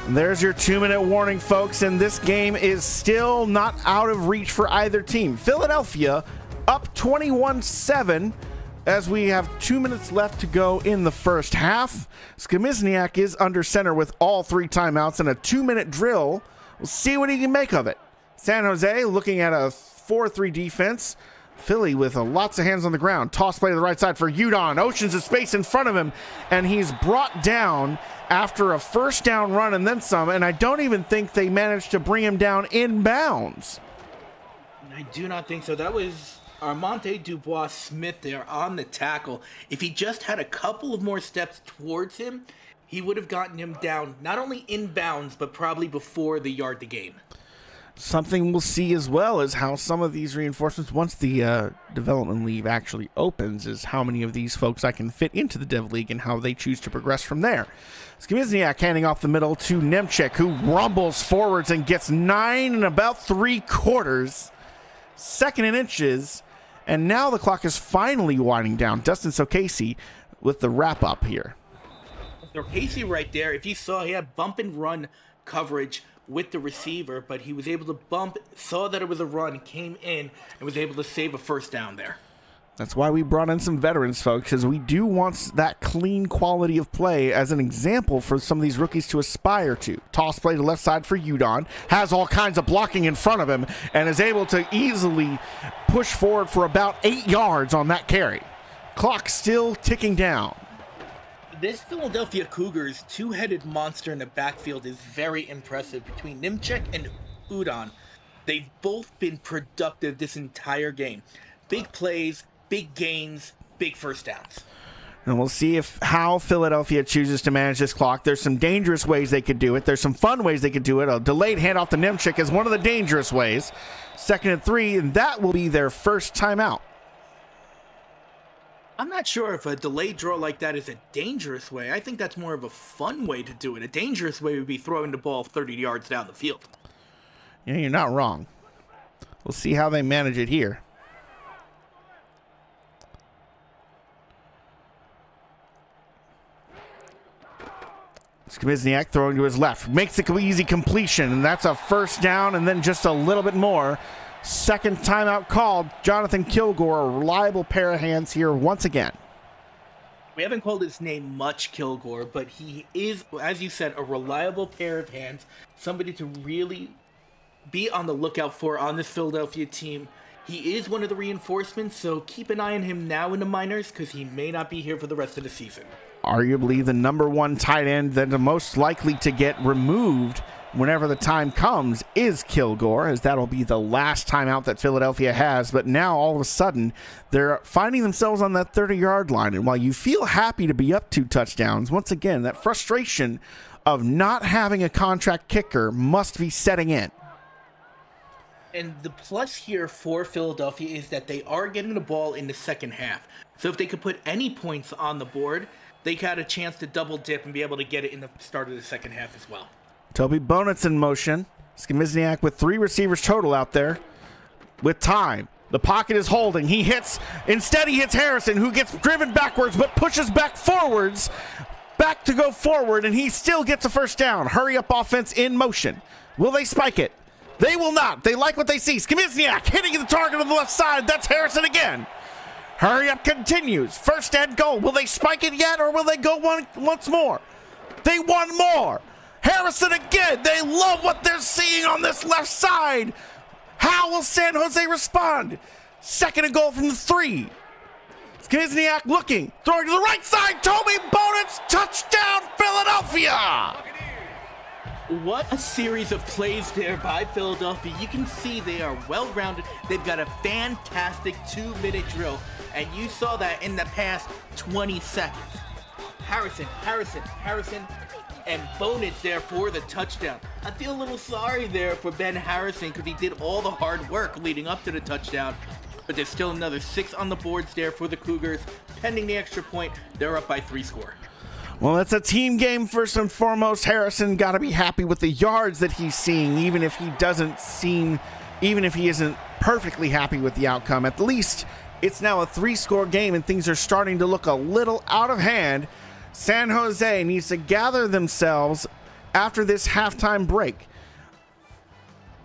There's your 2-minute warning, folks, and this game is still not out of reach for either team. Philadelphia up 21-7 as we have 2 minutes left to go in the first half. Skamizniak is under center with all 3 timeouts and a 2-minute drill. We'll see what he can make of it. San Jose looking at a 4-3 defense. Philly with lots of hands on the ground. Toss play to the right side for Udon. Oceans of space in front of him, and he's brought down after a first down run and then some, and I don't even think they managed to bring him down inbounds. I do not think so. That was Armonte Dubois Smith there on the tackle. If he just had a couple of more steps towards him, he would have gotten him down not only inbounds, but probably before the yard to gain. Something we'll see as well is how some of these reinforcements, once the development league actually opens, is how many of these folks I can fit into the Dev League and how they choose to progress from there. Skamizniak handing off the middle to Nemchek, who rumbles forwards and gets 9 and about 3/4. Second and inches, and now the clock is finally winding down. Dustin Socasey with the wrap-up here. So Casey right there, if you saw, he had bump and run coverage with the receiver, but he was able to bump, saw that it was a run, came in, and was able to save a first down there. That's why we brought in some veterans, folks, because we do want that clean quality of play as an example for some of these rookies to aspire to. Toss play to left side for Udon. Has all kinds of blocking in front of him and is able to easily push forward for about 8 yards on that carry. Clock still ticking down. This Philadelphia Cougars two-headed monster in the backfield is very impressive between Nimchek and Udon. They've both been productive this entire game. Big plays, big gains, big first downs. And we'll see how Philadelphia chooses to manage this clock. There's some dangerous ways they could do it. There's some fun ways they could do it. A delayed handoff to Nimchek is one of the dangerous ways. 2nd and 3, and that will be their first timeout. I'm not sure if a delayed draw like that is a dangerous way. I think that's more of a fun way to do it. A dangerous way would be throwing the ball 30 yards down the field. Yeah, you're not wrong. We'll see how they manage it here. Skibizniak throwing to his left. Makes an easy completion, and that's a first down, and then just a little bit more. Second timeout called. Jonathan Kilgore, a reliable pair of hands here once again. We haven't called his name much, Kilgore, but he is, as you said, a reliable pair of hands. Somebody to really be on the lookout for on this Philadelphia team. He is one of the reinforcements, so keep an eye on him now in the minors because he may not be here for the rest of the season. Arguably the number one tight end that are most likely to get removed whenever the time comes is Kilgore, as that'll be the last timeout that Philadelphia has. But now all of a sudden they're finding themselves on that 30-yard line, and while you feel happy to be up 2 touchdowns, once again that frustration of not having a contract kicker must be setting in. And the plus here for Philadelphia is that they are getting the ball in the second half. So if they could put any points on the board, they got a chance to double dip and be able to get it in the start of the second half as well. Toby Bonitz in motion. Skibizniak with 3 receivers total out there. With time. The pocket is holding. He hits. Instead, he hits Harrison, who gets driven backwards but pushes back forwards. Back to go forward, and he still gets a first down. Hurry up offense in motion. Will they spike it? They will not. They like what they see. Skibizniak hitting the target on the left side. That's Harrison again. Hurry up continues. First and goal. Will they spike it yet, or will they go once more? They want more. Harrison again. They love what they're seeing on this left side. How will San Jose respond? 2nd and goal from the 3. Skibizniak looking. Throwing to the right side. Toby Bonitz. Touchdown, Philadelphia. What a series of plays there by Philadelphia. You can see they are well-rounded. They've got a fantastic 2-minute drill. And you saw that in the past 20 seconds. Harrison, and Bonitz there for the touchdown. I feel a little sorry there for Ben Harrison because he did all the hard work leading up to the touchdown. But there's still another 6 on the boards there for the Cougars. Pending the extra point, they're up by 3 score. Well, it's a team game first and foremost. Harrison got to be happy with the yards that he's seeing, even if he isn't perfectly happy with the outcome. At least it's now a 3-score game and things are starting to look a little out of hand. San Jose needs to gather themselves after this halftime break.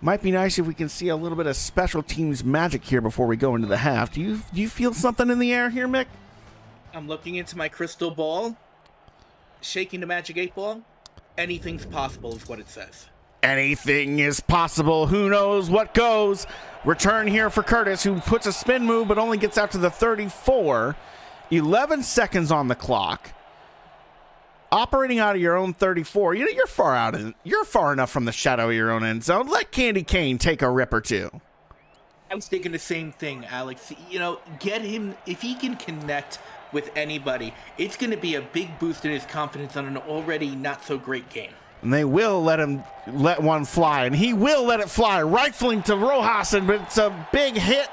Might be nice if we can see a little bit of special teams magic here before we go into the half. Do you feel something in the air here, Mick? I'm looking into my crystal ball. Shaking the magic 8 ball, anything's possible is what it says. Anything is possible. Who knows what goes? Return here for Curtis, who puts a spin move but only gets out to the 34. 11 seconds on the clock. Operating out of your own 34. You're far enough from the shadow of your own end zone. Let Candy Cane take a rip or two. I was thinking the same thing, Alex. Get him, if he can connect with anybody, it's going to be a big boost in his confidence on an already not so great game. And they will let one fly, and he will let it fly, rifling to Rojasen, but it's a big hit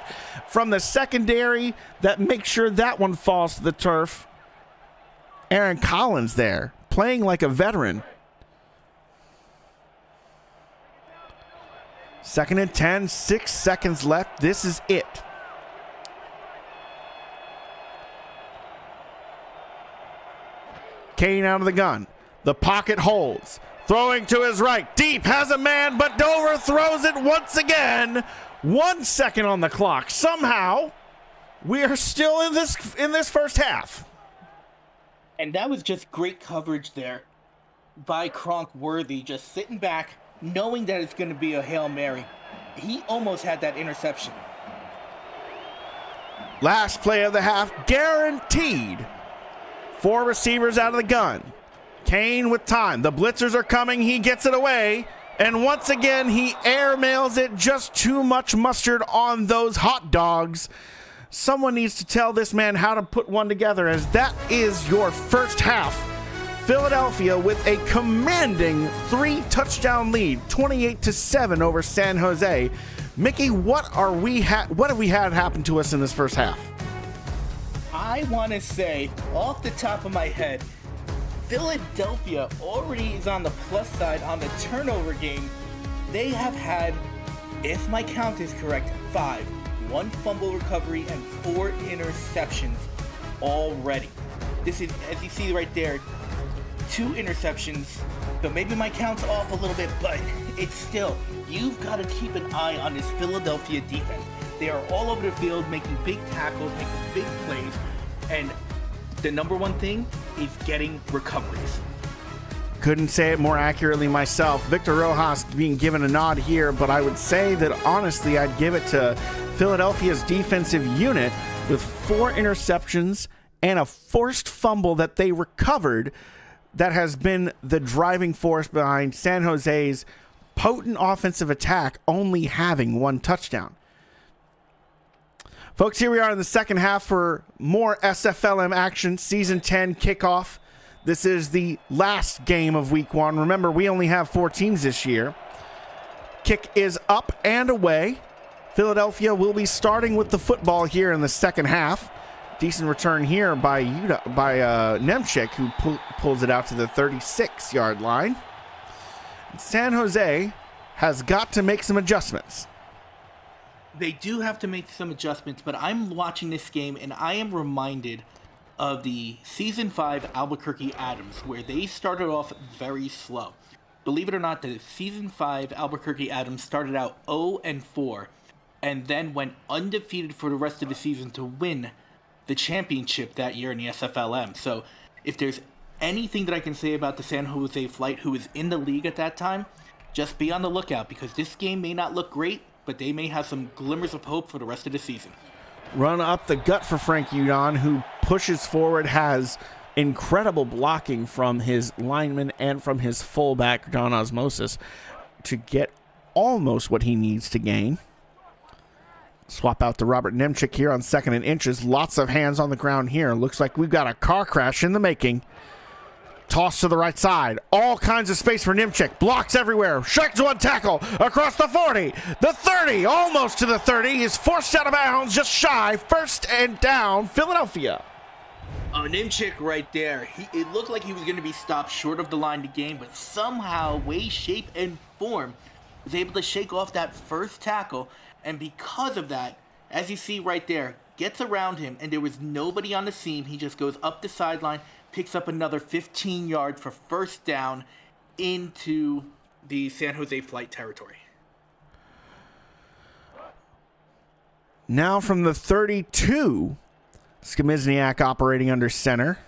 from the secondary that makes sure that one falls to the turf. Aaron Collins there, playing like a veteran. 2nd and 10, 6 seconds left. This is it. Kane out of the gun. The pocket holds. Throwing to his right. Deep has a man, but Dover throws it once again. 1 second on the clock. Somehow, We are still in this first half. And that was just great coverage there by Kronk Worthy, just sitting back, knowing that it's going to be a Hail Mary. He almost had that interception. Last play of the half, guaranteed. 4 receivers out of the gun. Kane with time. The blitzers are coming. He gets it away. And once again, he airmails it. Just too much mustard on those hot dogs. Someone needs to tell this man how to put one together, as that is your first half. Philadelphia with a commanding 3-touchdown lead, 28-7 over San Jose. Mickey, what have we had happen to us in this first half? I want to say, off the top of my head, Philadelphia already is on the plus side on the turnover game. They have had, if my count is correct, 5. 1 fumble recovery and 4 interceptions already. This is, as you see right there, 2 interceptions. So maybe my count's off a little bit, but it's still, you've got to keep an eye on this Philadelphia defense. They are all over the field making big tackles, making big plays, and the number one thing is getting recoveries. Couldn't say it more accurately myself. Victor Rojas being given a nod here, but I would say that honestly I'd give it to Philadelphia's defensive unit with 4 interceptions and a forced fumble that they recovered that has been the driving force behind San Jose's potent offensive attack only having 1 touchdown. Folks, here we are in the second half for more SFLm action, Season 10 kickoff. This is the last game of Week 1. Remember, we only have 4 teams this year. Kick is up and away. Philadelphia will be starting with the football here in the second half. Decent return here by Nemchik, who pulls it out to the 36-yard line. San Jose has got to make some adjustments. They do have to make some adjustments, but I'm watching this game and I am reminded of the Season 5 Albuquerque Adams, where they started off very slow. Believe it or not, the Season 5 Albuquerque Adams started out 0-4 and then went undefeated for the rest of the season to win the championship that year in the SFLm. So if there's anything that I can say about the San Jose Flight, who was in the league at that time, just be on the lookout, because this game may not look great, but they may have some glimmers of hope for the rest of the season. Run up the gut for Frank Udon, who pushes forward, has incredible blocking from his lineman and from his fullback, John Osmosis, to get almost what he needs to gain. Swap out to Robert Nemchik here on 2nd and inches. Lots of hands on the ground here. Looks like we've got a car crash in the making. Toss to the right side. All kinds of space for Nemchik. Blocks everywhere. Shakes 1 tackle across the 40. The 30. Almost to the 30. He's forced out of bounds. Just shy. 1st and down. Philadelphia. Oh, Nemchik right there. It looked like he was going to be stopped short of the line to gain, but somehow, way, shape, and form, was able to shake off that first tackle. And because of that, as you see right there, gets around him, and there was nobody on the seam. He just goes up the sideline, picks up another 15 yards for 1st down into the San Jose Flight territory. Now from the 32, Skimizniak operating under center.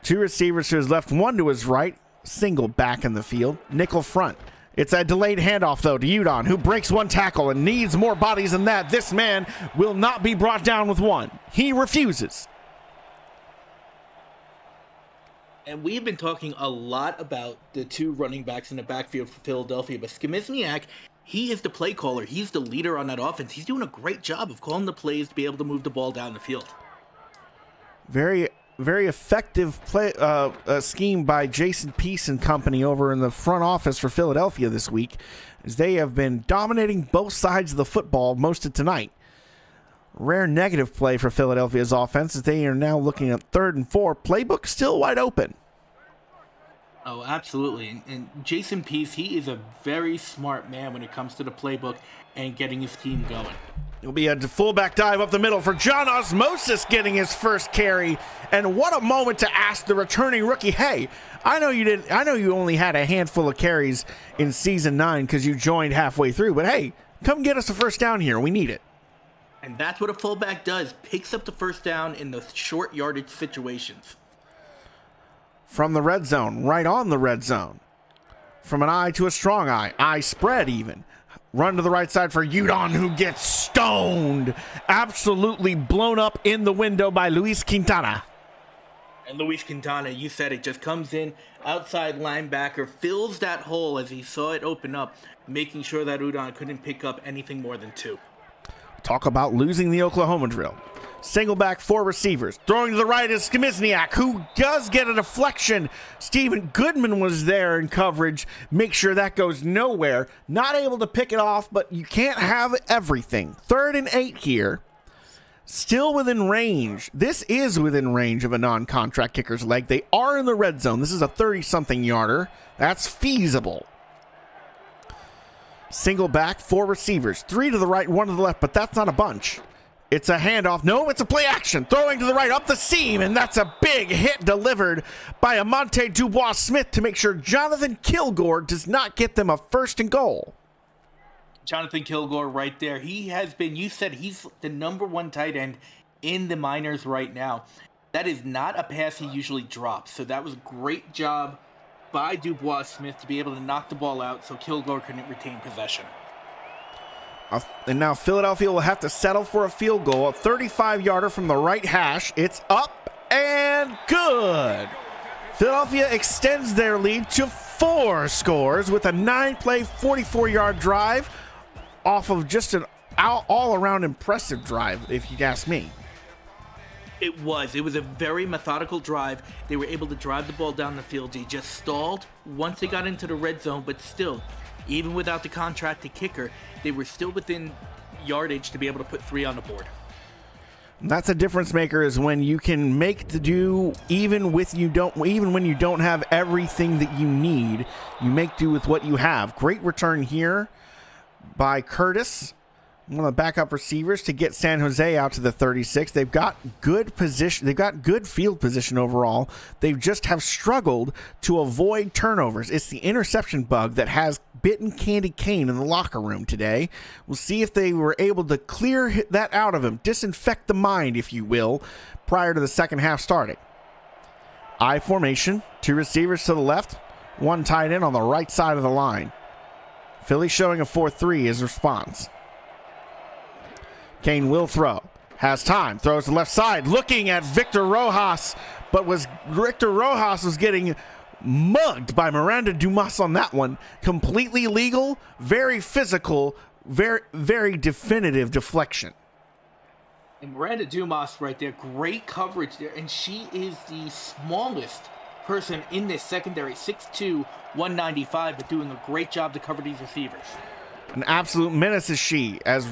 2 receivers to his left, 1 to his right. Single back in the field. Nickel front. It's a delayed handoff, though, to Udon, who breaks 1 tackle and needs more bodies than that. This man will not be brought down with 1. He refuses. And we've been talking a lot about the 2 running backs in the backfield for Philadelphia, but Skimizniak, he is the play caller. He's the leader on that offense. He's doing a great job of calling the plays to be able to move the ball down the field. Very effective play scheme by Jason Peace and company over in the front office for Philadelphia this week, as they have been dominating both sides of the football most of tonight. Rare negative play for Philadelphia's offense, as they are now looking at 3rd and 4. Playbook still wide open. Oh, absolutely. And Jason Peace, he is a very smart man when it comes to the playbook and getting his team going. It'll be a fullback dive up the middle for John Osmosis, getting his first carry. And what a moment to ask the returning rookie, hey, I know you only had a handful of carries in Season 9 because you joined halfway through, but hey, come get us a first down here. We need it. And that's what a fullback does. Picks up the first down in the short yardage situations. From the red zone, right on the red zone. From an eye to a strong eye. Eye spread even. Run to the right side for Udon, who gets stoned. Absolutely blown up in the window by Luis Quintana. And Luis Quintana, you said it, just comes in, outside linebacker, fills that hole as he saw it open up, making sure that Udon couldn't pick up anything more than 2. Talk about losing the Oklahoma drill. Single back, 4 receivers. Throwing to the right is Skamizniak, who does get a deflection. Steven Goodman was there in coverage. Make sure that goes nowhere. Not able to pick it off, but you can't have everything. 3rd and 8 here. Still within range. This is within range of a non-contract kicker's leg. They are in the red zone. This is a 30-something yarder. That's feasible. Single back, 4 receivers. 3 to the right, 1 to the left, but that's not a bunch. It's a handoff. No, it's a play action. Throwing to the right, up the seam, and that's a big hit delivered by Amante Dubois-Smith to make sure Jonathan Kilgore does not get them a 1st and goal. Jonathan Kilgore right there. He has been, you said he's the #1 tight end in the minors right now. That is not a pass he usually drops. So that was a great job by Dubois-Smith to be able to knock the ball out so Kilgore couldn't retain possession. And now Philadelphia will have to settle for a field goal. A 35-yarder from the right hash. It's up and good. Philadelphia extends their lead to 4 scores with a 9-play, 44-yard drive off of just an all-around impressive drive, if you ask me. It was a very methodical drive. They were able to drive the ball down the field. They just stalled once they got into the red zone, but still, even without the contracted kicker, they were still within yardage to be able to put 3 on the board. That's a difference maker, is when you can make the do even when you don't have everything that you need. You make do with what you have. Great return here by Curtis, one of the backup receivers, to get San Jose out to the 36. They've got good position. They've got good field position overall. They just have struggled to avoid turnovers. It's the interception bug that has bitten Candy Cane in the locker room today. We'll see if they were able to clear that out of him, disinfect the mind, if you will, prior to the second half starting. I formation, 2 receivers to the left, 1 tight end on the right side of the line. Philly showing a 4-3 as response. Kane will throw. Has time. Throws to the left side. Looking at Victor Rojas. But Victor Rojas was getting mugged by Miranda Dumas on that one. Completely legal. Very physical. Very, very definitive deflection. And Miranda Dumas right there. Great coverage there. And she is the smallest person in this secondary. 6'2", 195. But doing a great job to cover these receivers. An absolute menace is she, as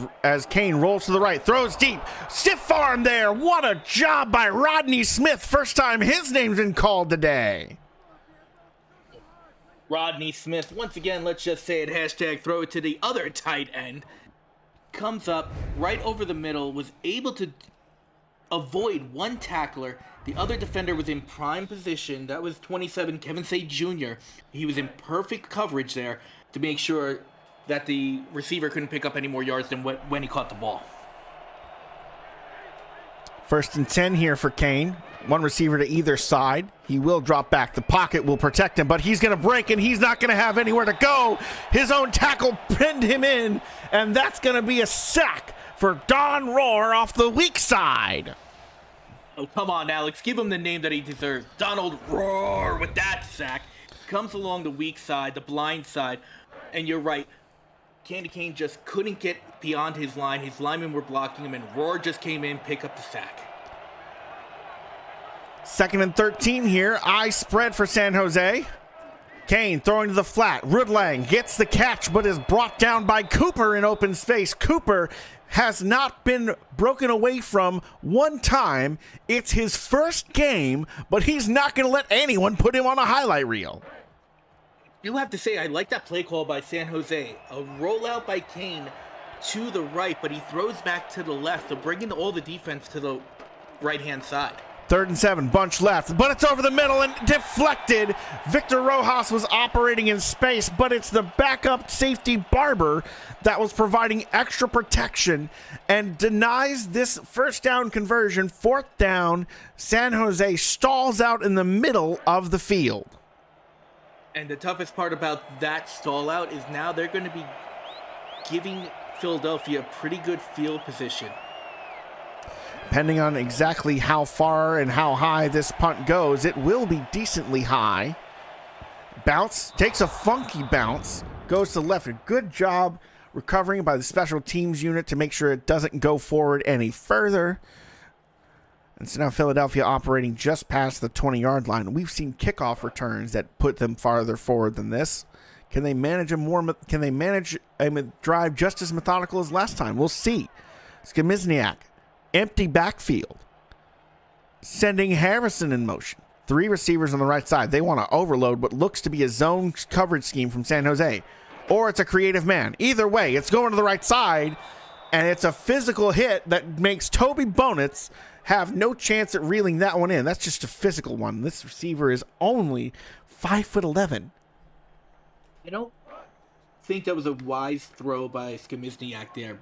Kane rolls to the right, throws deep, stiff arm there. What a job by Rodney Smith. First time his name's been called today. Rodney Smith, once again, let's just say it, hashtag throw it to the other tight end. Comes up right over the middle, was able to avoid 1 tackler. The other defender was in prime position. That was 27, Kevin Say Jr. He was in perfect coverage there to make sure that the receiver couldn't pick up any more yards than when he caught the ball. 1st and 10 here for Kane. 1 receiver to either side. He will drop back. The pocket will protect him, but he's going to break, and he's not going to have anywhere to go. His own tackle pinned him in, and that's going to be a sack for Don Rohr off the weak side. Oh, come on, Alex. Give him the name that he deserves. Donald Rohr with that sack. Comes along the weak side, the blind side, and you're right. Candy Cane just couldn't get beyond his line. His linemen were blocking him, and Rohr just came in, pick up the sack. 2nd and 13 here. I spread for San Jose. Kane throwing to the flat. Rudlang gets the catch, but is brought down by Cooper in open space. Cooper has not been broken away from 1 time. It's his first game, but he's not going to let anyone put him on a highlight reel. You have to say, I like that play call by San Jose. A rollout by Kane to the right, but he throws back to the left, so bringing all the defense to the right-hand side. 3rd and 7, bunch left, but it's over the middle and deflected. Victor Rojas was operating in space, but it's the backup safety Barber that was providing extra protection and denies this first down conversion. 4th down, San Jose stalls out in the middle of the field. And the toughest part about that stall out is now they're going to be giving Philadelphia a pretty good field position. Depending on exactly how far and how high this punt goes, it will be decently high. Bounce, takes a funky bounce, goes to the left. A good job recovering by the special teams unit to make sure it doesn't go forward any further. And so now Philadelphia operating just past the 20-yard line. We've seen kickoff returns that put them farther forward than this. Can they manage a drive just as methodical as last time? We'll see. Skimizniak, empty backfield, sending Harrison in motion. 3 receivers on the right side. They want to overload what looks to be a zone coverage scheme from San Jose. Or it's a creative man. Either way, it's going to the right side, and it's a physical hit that makes Toby Bonitz have no chance at reeling that one in. That's just a physical one. This receiver is only 5'11". I don't think that was a wise throw by Skimizniak there.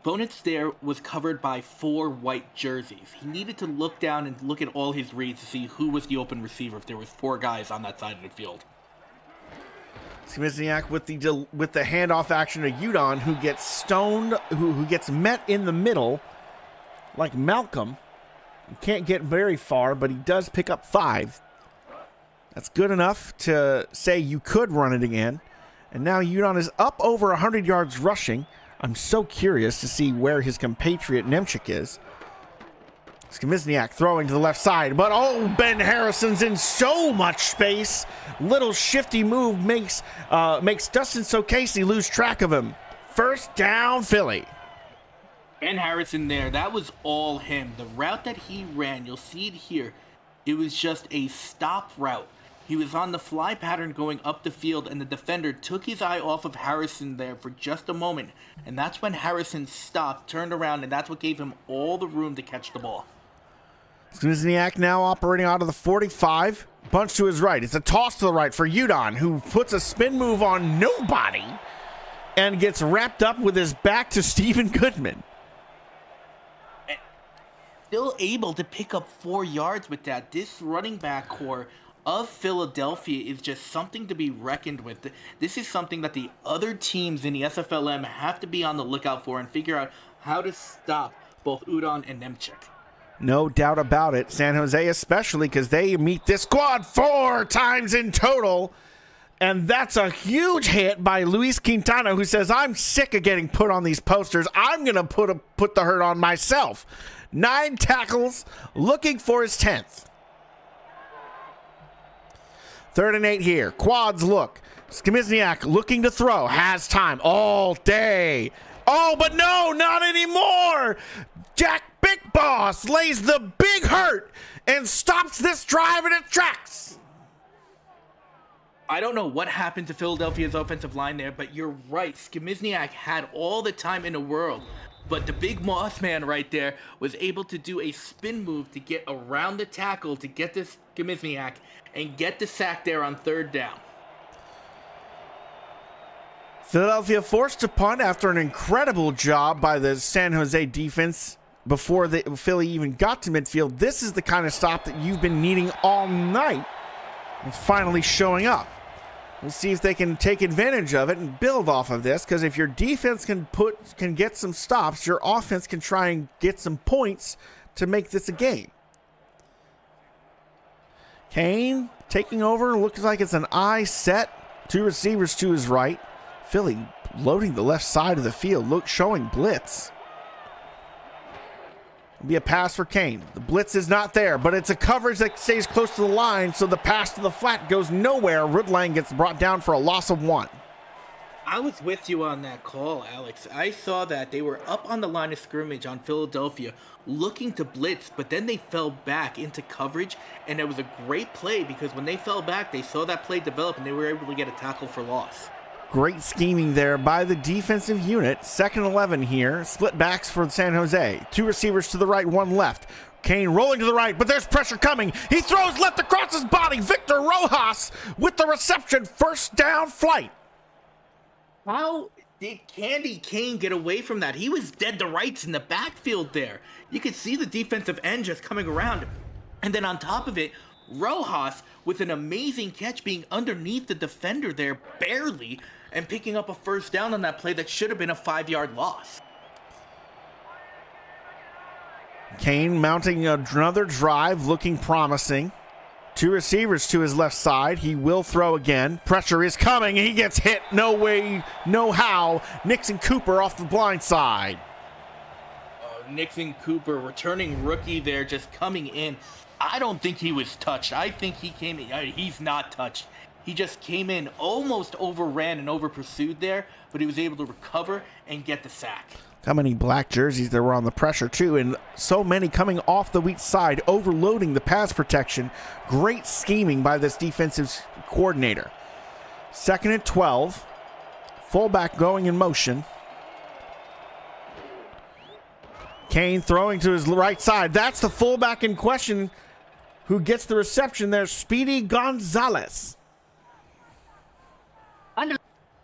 Bonitz there was covered by 4 white jerseys. He needed to look down and look at all his reads to see who was the open receiver if there was 4 guys on that side of the field. Skimizniak with the handoff action to Udon, who gets stoned, who gets met in the middle like Malcolm. He can't get very far, but he does pick up 5. That's good enough to say you could run it again. And now Udon is up over 100 yards rushing. I'm so curious to see where his compatriot Nemchik is. Skimizniak throwing to the left side, but Ben Harrison's in so much space. Little shifty move makes Dustin Socasey lose track of him. 1st down, Philly. Ben Harrison there, that was all him. The route that he ran, you'll see it here, it was just a stop route. He was on the fly pattern going up the field, and the defender took his eye off of Harrison there for just a moment. And that's when Harrison stopped, turned around, and that's what gave him all the room to catch the ball. Skimizniak now operating out of the 45. Bunch to his right. It's a toss to the right for Udon, who puts a spin move on nobody and gets wrapped up with his back to Stephen Goodman. Still able to pick up 4 yards with that. This running back core of Philadelphia is just something to be reckoned with. This is something that the other teams in the SFLm have to be on the lookout for and figure out how to stop both Udon and Nemchik. No doubt about it. San Jose especially, because they meet this squad 4 times in total. And that's a huge hit by Luis Quintana, who says, I'm sick of getting put on these posters. I'm going to put the hurt on myself. 9 tackles, looking for his 10th. 3rd and 8 here. Quads look. Skimizniak looking to throw. Has time all day. Oh, but no, not anymore. Jack Big Boss lays the big hurt and stops this drive in its tracks. I don't know what happened to Philadelphia's offensive line there, but you're right. Skimizniak had all the time in the world. But the big Moss man right there was able to do a spin move to get around the tackle to get to Skimizniak and get the sack there on 3rd down. Philadelphia forced to punt after an incredible job by the San Jose defense before Philly even got to midfield. This is the kind of stop that you've been needing all night. It's finally showing up. We'll see if they can take advantage of it and build off of this, because if your defense can get some stops, your offense can try and get some points to make this a game. Kane taking over. Looks like it's an eye set. 2 receivers to his right. Philly loading the left side of the field, showing blitz. It'll be a pass for Kane. The blitz is not there, but it's a coverage that stays close to the line, so the pass to the flat goes nowhere. Rudlang gets brought down for a loss of 1. I was with you on that call, Alex. I saw that they were up on the line of scrimmage on Philadelphia looking to blitz, but then they fell back into coverage, and it was a great play because when they fell back, they saw that play develop, and they were able to get a tackle for loss. Great scheming there by the defensive unit. 2nd 11 here. Split backs for San Jose. 2 receivers to the right, 1 left. Kane rolling to the right, but there's pressure coming. He throws left across his body. Victor Rojas with the reception. First down flight. How did Candy Kane get away from that? He was dead to rights in the backfield there. You could see the defensive end just coming around. And then on top of it, Rojas with an amazing catch being underneath the defender there barely and picking up a first down on that play that should have been a 5-yard loss. Kane mounting another drive, looking promising. 2 receivers to his left side. He will throw again. Pressure is coming. He gets hit. No way, no how. Nixon Cooper off the blind side. Nixon Cooper, returning rookie there, just coming in. I don't think he was touched. I think he came in. He's not touched. He just came in, almost overran and over-pursued there, but he was able to recover and get the sack. How many black jerseys there were on the pressure, too, and so many coming off the weak side, overloading the pass protection. Great scheming by this defensive coordinator. 2nd and 12. Fullback going in motion. Kane throwing to his right side. That's the fullback in question who gets the reception there, Speedy Gonzalez.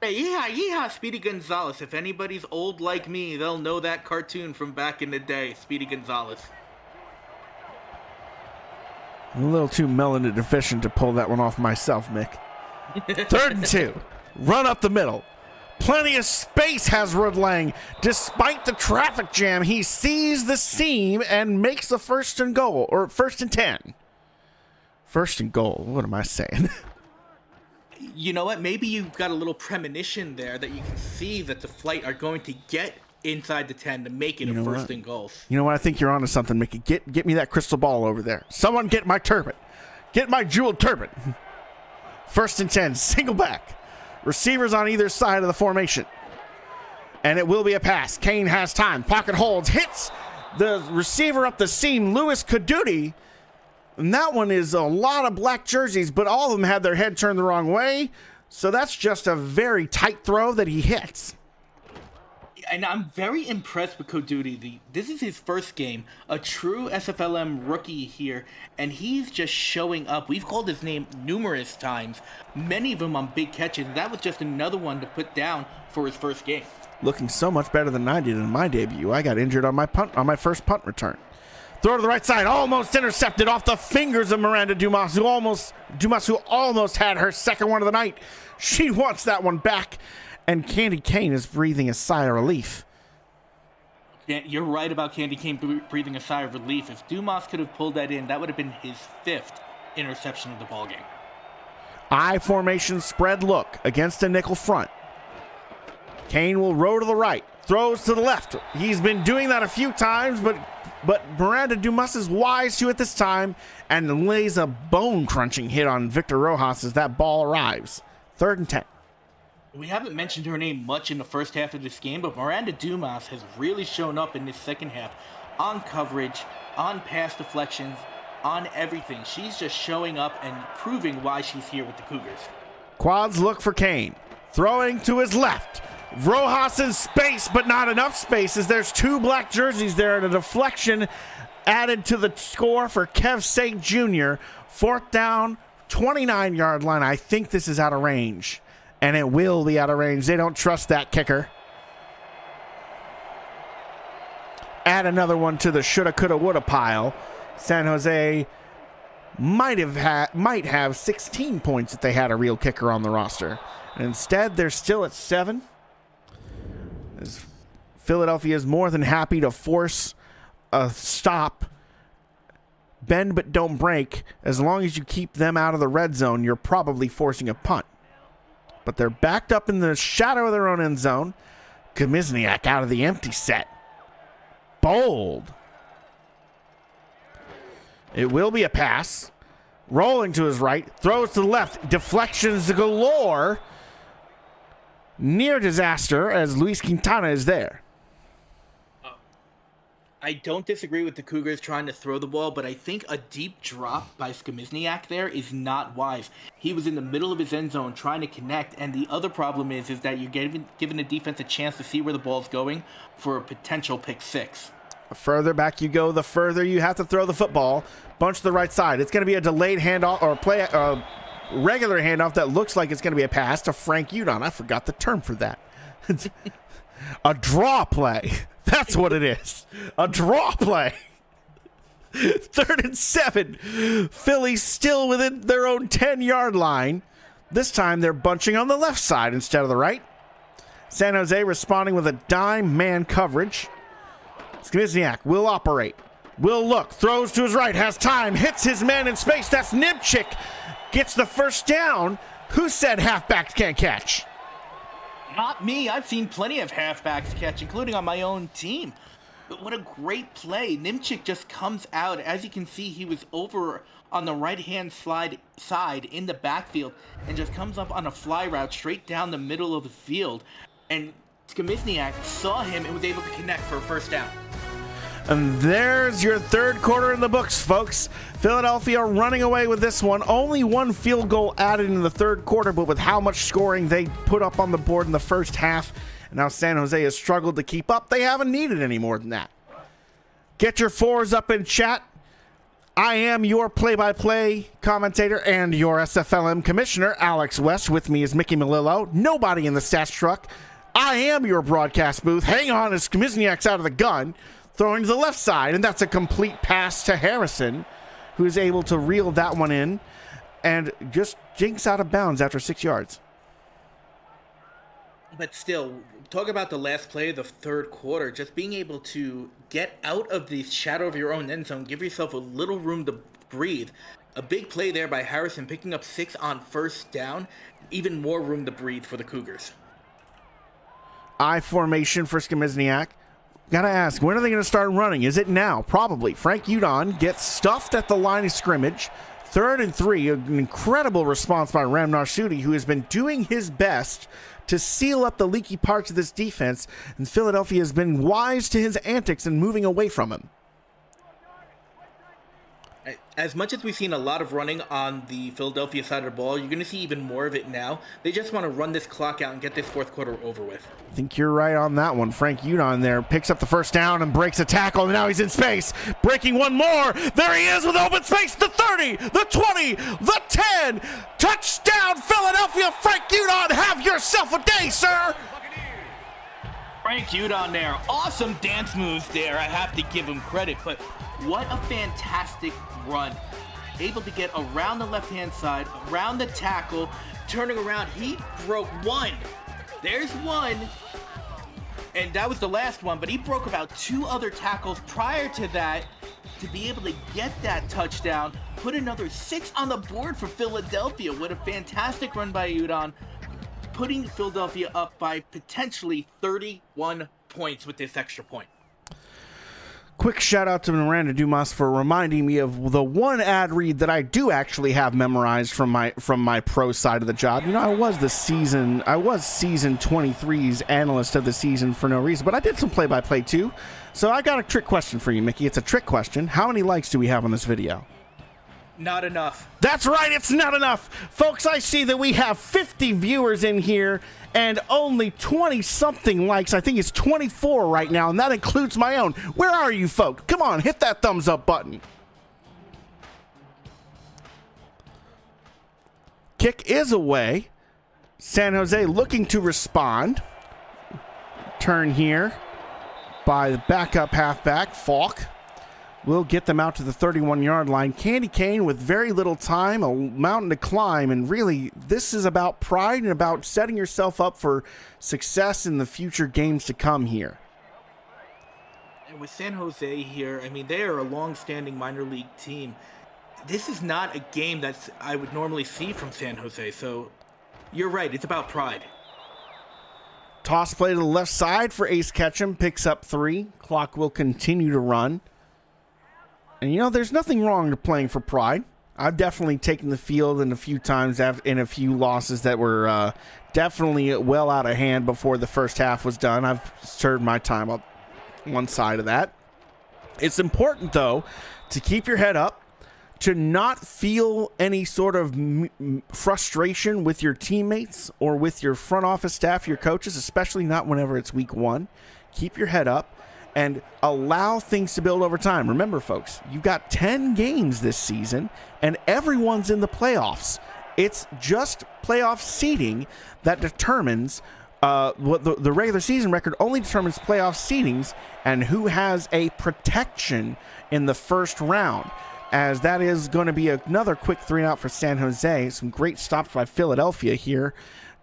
Yeah, Speedy Gonzalez. If anybody's old like me, they'll know that cartoon from back in the day, Speedy Gonzalez. I'm a little too melanin deficient to pull that one off myself, Mick. 3rd and 2. Run up the middle. Plenty of space has Rod Lang. Despite the traffic jam, he sees the seam and makes the 1st and goal, or 1st and 10. 1st and goal. What am I saying? You know what? Maybe you've got a little premonition there that you can see that the Flight are going to get inside the 10 to make it a 1st and goal. You know what? I think you're onto something, Mickey. Get me that crystal ball over there. Someone get my turban. Get my jeweled turban. 1st and 10. Single back. Receivers on either side of the formation. And it will be a pass. Kane has time. Pocket holds. Hits the receiver up the seam. Louis Caduti. And that one is a lot of black jerseys, but all of them had their head turned the wrong way. So that's just a very tight throw that he hits. And I'm very impressed with Caduti. This is his first game, a true SFLm rookie here, and he's just showing up. We've called his name numerous times, many of them on big catches. That was just another one to put down for his first game. Looking so much better than I did in my debut. I got injured on my first punt return. Throw to the right side, almost intercepted off the fingers of Miranda Dumas, who almost had her second one of the night. She wants that one back, and Candy Kane is breathing a sigh of relief. Yeah, you're right about Candy Kane breathing a sigh of relief. If Dumas could have pulled that in, that would have been his 5th interception of the ballgame. I formation spread look against a nickel front. Kane will roll to the right, throws to the left. He's been doing that a few times, but Miranda Dumas is wise to it this time and lays a bone-crunching hit on Victor Rojas as that ball arrives. 3rd and 10. We haven't mentioned her name much in the first half of this game, but Miranda Dumas has really shown up in this second half on coverage, on pass deflections, on everything. She's just showing up and proving why she's here with the Cougars. Quads look for Kane. Throwing to his left. Rojas in space, but not enough space as there's 2 black jerseys there and a deflection added to the score for Kev Sake Jr. 4th down, 29-yard line. I think this is out of range, and it will be out of range. They don't trust that kicker. Add another one to the shoulda, coulda, woulda pile. San Jose might have 16 points if they had a real kicker on the roster. And instead, they're still at 7. As Philadelphia is more than happy to force a stop, bend but don't break. As long as you keep them out of the red zone, you're probably forcing a punt. But they're backed up in the shadow of their own end zone. Kamizniak out of the empty set. Bold. It will be a pass. Rolling to his right, throws to the left, deflections galore. Near disaster as Luis Quintana is there. I don't disagree with the Cougars trying to throw the ball, but I think a deep drop by Skmizniak there is not wise. He was in the middle of his end zone trying to connect, and the other problem is that you're giving the defense a chance to see where the ball's going for a potential pick six. The further back you go, the further you have to throw the football. Bunch to the right side. It's going to be a delayed handoff or regular handoff that looks like it's going to be a pass to Frank Udon. I forgot the term for that. A draw play. That's what it is. A draw play. 3rd and 7. Philly still within their own 10-yard line. This time they're bunching on the left side instead of the right. San Jose responding with a dime man coverage. Skmizniak will operate. Will look. Throws to his right. Has time. Hits his man in space. That's Nimchik. Gets the first down. Who said halfbacks can't catch? Not me. I've seen plenty of halfbacks catch, including on my own team. But what a great play. Nimchik just comes out. As you can see, he was over on the right-hand side in the backfield and just comes up on a fly route straight down the middle of the field. And Skmizniak saw him and was able to connect for a first down. And there's your third quarter in the books, folks. Philadelphia running away with this one. Only one field goal added in the third quarter, but with how much scoring they put up on the board in the first half, and now San Jose has struggled to keep up, they haven't needed any more than that. Get your fours up in chat. I am your play-by-play commentator and your SFLm commissioner, Alex West. With me is Mickey Melillo. Nobody in the stats truck. I am your broadcast booth. Hang on as Skmizniak's out of the gun, throwing to the left side, and that's a complete pass to Harrison, who is able to reel that one in and just jinks out of bounds after 6 yards. But still, talk about the last play of the third quarter, just being able to get out of the shadow of your own end zone, give yourself a little room to breathe. A big play there by Harrison, picking up 6 on first down, even more room to breathe for the Cougars. I formation for Skmizniak. Gotta ask, when are they going to start running? Is it now? Probably. Frank Udon gets stuffed at the line of scrimmage. 3rd and 3, an incredible response by Ramnar Sudi, who has been doing his best to seal up the leaky parts of this defense, and Philadelphia has been wise to his antics and moving away from him. As much as we've seen a lot of running on the Philadelphia side of the ball, you're going to see even more of it now. They just want to run this clock out and get this fourth quarter over with. I think you're right on that one. Frank Udon there picks up the first down and breaks a tackle, and now he's in space. Breaking one more. There he is with open space. The 30, the 20, the 10. Touchdown, Philadelphia. Frank Udon, have yourself a day, sir. Frank Udon there. Awesome dance moves there. I have to give him credit, but what a fantastic run. Able to get around the left-hand side, around the tackle, turning around. He broke one. There's one. And that was the last one, but he broke about 2 other tackles prior to that to be able to get that touchdown, put another 6 on the board for Philadelphia. What a fantastic run by Udon, putting Philadelphia up by potentially 31 points with this extra point. Quick shout out to Miranda Dumas for reminding me of the one ad read that I do actually have memorized from my pro side of the job. You know, I was season 23's analyst of the season for no reason, but I did some play-by-play too. So I got a trick question for you, Mickey. It's a trick question. How many likes do we have on this video? Not enough. That's right, it's not enough. Folks, I see that we have 50 viewers in here and only 20-something likes. I think it's 24 right now, and that includes my own. Where are you, folks? Come on, hit that thumbs up button. Kick is away. San Jose looking to respond. Turn here by the backup halfback, Falk. Will get them out to the 31-yard line. Candy Cane with very little time, a mountain to climb, and really this is about pride and about setting yourself up for success in the future games to come here. And with San Jose here, I mean, they are a long-standing minor league team. This is not a game that I would normally see from San Jose, so you're right, it's about pride. Toss play to the left side for Ace Ketchum, picks up 3. Clock will continue to run. And, you know, there's nothing wrong to playing for pride. I've definitely taken the field in a few times in a few losses that were definitely well out of hand before the first half was done. I've served my time on one side of that. It's important, though, to keep your head up, to not feel any sort of frustration with your teammates or with your front office staff, your coaches, especially not whenever it's week 1. Keep your head up and allow things to build over time. Remember, folks, you've got 10 games this season, and everyone's in the playoffs. It's just playoff seeding that determines what the regular season record only determines playoff seedings and who has a protection in the first round, as that is going to be another quick 3-and-out for San Jose. Some great stops by Philadelphia here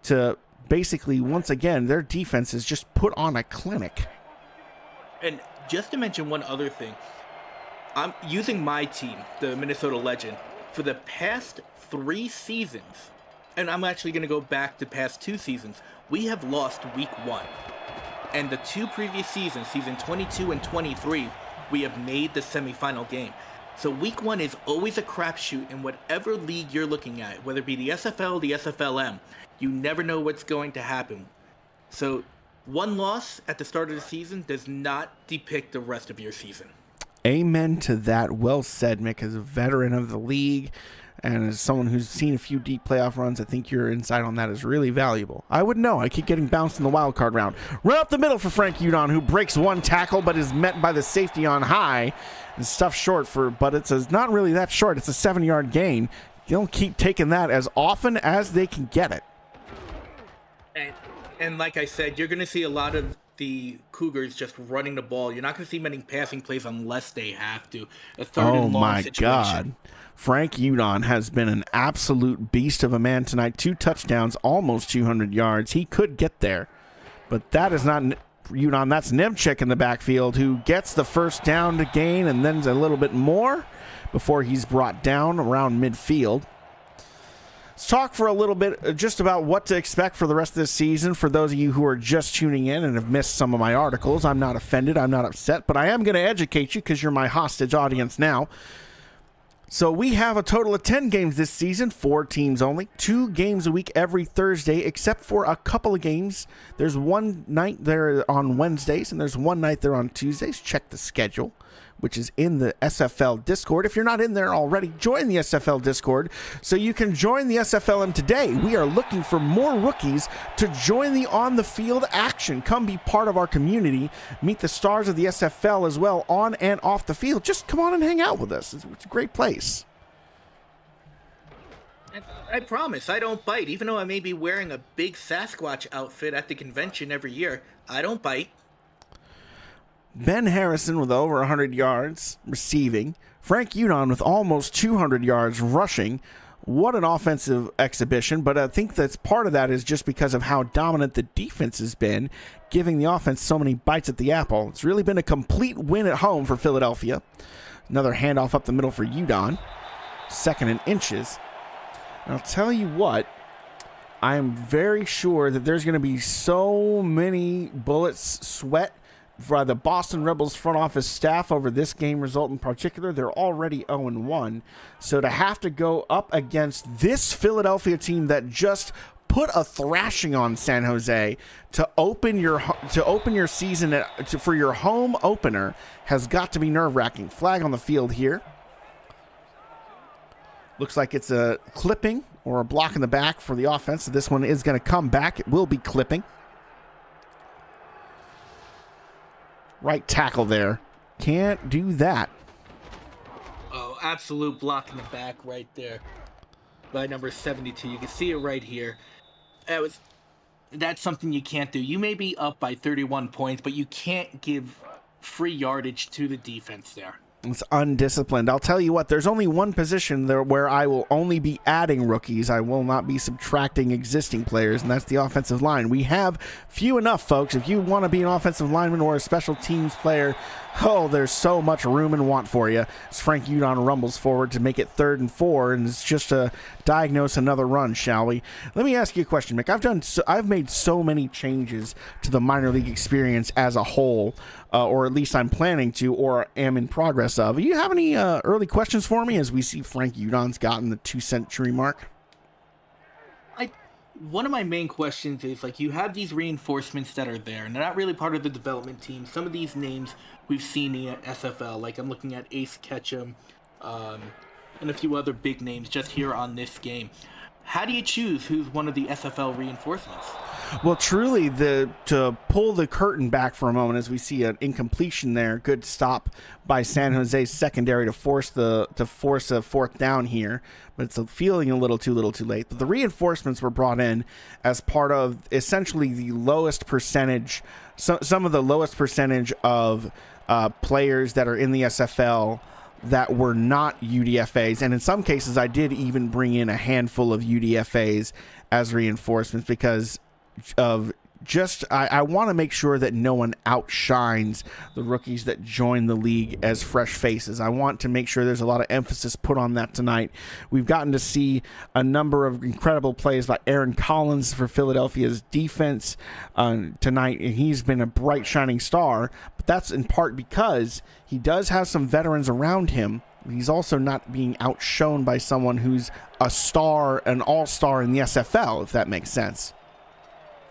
to basically, once again, their defense is just put on a clinic. And just to mention one other thing, I'm using my team, the Minnesota Legend, for the past 3 seasons, and I'm actually going to go back to past 2 seasons. We have lost week 1. And the 2 previous seasons, season 22 and 23, we have made the semifinal game. So week 1 is always a crapshoot in whatever league you're looking at, whether it be the SFL, the SFLm. You never know what's going to happen. So 1 loss at the start of the season does not depict the rest of your season. Amen to that. Well said, Mick. As a veteran of the league and as someone who's seen a few deep playoff runs, I think your insight on that is really valuable. I would know. I keep getting bounced in the wild card round. Right up the middle for Frank Udon, who breaks 1 tackle but is met by the safety on high. And stuff short but it's not really that short. It's a 7-yard gain. You don't keep taking that as often as they can get it. And like I said, you're going to see a lot of the Cougars just running the ball. You're not going to see many passing plays unless they have to. A third and long situation. God. Frank Udon has been an absolute beast of a man tonight. 2 touchdowns, almost 200 yards. He could get there, but that is not Udon. That's Nemchik in the backfield, who gets the first down to gain and then a little bit more before he's brought down around midfield. Let's talk for a little bit just about what to expect for the rest of this season. For those of you who are just tuning in and have missed some of my articles, I'm not offended, I'm not upset, but I am going to educate you because you're my hostage audience now. So we have a total of 10 games this season, 4 teams only, 2 games a week every Thursday, except for a couple of games. There's one night there on Wednesdays, and there's one night there on Tuesdays. Check the schedule, which is in the SFL Discord. If you're not in there already, join the SFL Discord so you can join the SFLm today. We are looking for more rookies to join the on-the-field action. Come be part of our community. Meet the stars of the SFL as well on and off the field. Just come on and hang out with us. It's a great place. I promise, I don't bite. Even though I may be wearing a big Sasquatch outfit at the convention every year, I don't bite. Ben Harrison with over 100 yards receiving. Frank Udon with almost 200 yards rushing. What an offensive exhibition, but I think that's part of that is just because of how dominant the defense has been, giving the offense so many bites at the apple. It's really been a complete win at home for Philadelphia. Another handoff up the middle for Udon. 2nd and inches. And I'll tell you what, I am very sure that there's going to be so many bullets sweat by the Boston Rebels front office staff over this game result in particular. They're already 0-1. So to have to go up against this Philadelphia team that just put a thrashing on San Jose to open your season for your home opener has got to be nerve-wracking. Flag on the field here. Looks like it's a clipping or a block in the back for the offense. So this one is going to come back. It will be clipping. Right tackle there. Can't do that. Oh, absolute block in the back right there. By number 72. You can see it right here. That's something you can't do. You may be up by 31 points, but you can't give free yardage to the defense there. It's undisciplined. I'll tell you what, there's only one position there where I will only be adding rookies. I will not be subtracting existing players, and that's the offensive line. We have few enough, folks. If you want to be an offensive lineman or a special teams player, oh, there's so much room and want for you. As Frank Udon rumbles forward to make it 3rd and 4, and it's just to diagnose another run, shall we? Let me ask you a question, Mick. I've made so many changes to the minor league experience as a whole, or at least I'm planning to, or am in progress of. Do you have any early questions for me as we see Frank Udon's gotten the 2-century mark? one of my main questions is like you have these reinforcements that are there and they're not really part of the development team. Some of these names we've seen in SFL, like I'm looking at Ace Ketchum, um, and a few other big names just here on this game. How do you choose who's one of the SFL reinforcements? Well, truly, to pull the curtain back for a moment as we see an incompletion there, good stop by San Jose's secondary to force a fourth down here, but it's feeling a little too late. But the reinforcements were brought in as part of essentially the lowest percentage, some of the lowest percentage of players that are in the SFL that were not UDFAs, and in some cases I did even bring in a handful of UDFAs as reinforcements because of just I want to make sure that no one outshines the rookies that join the league as fresh faces. I want to make sure there's a lot of emphasis put on that tonight. We've gotten to see a number of incredible plays by Aaron Collins for Philadelphia's defense tonight, and he's been a bright shining star, but that's in part because he does have some veterans around him. He's also not being outshone by someone who's a star, an all-star in the SFL, if that makes sense.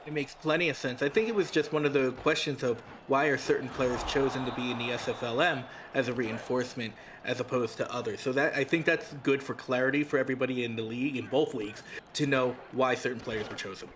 It makes plenty of sense. I think it was just one of the questions of why are certain players chosen to be in the SFLm as a reinforcement as opposed to others. So that I think that's good for clarity for everybody in the league, in both leagues, to know why certain players were chosen.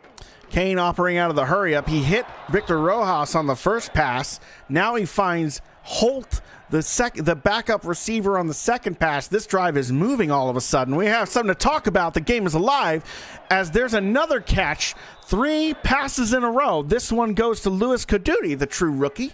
Kane operating out of the hurry up. He hit Victor Rojas on the first pass. Now he finds Holt, the backup receiver, on the second pass. This drive is moving all of a sudden. We have something to talk about. The game is alive as there's another catch. 3 passes in a row. This one goes to Louis Caduti, the true rookie.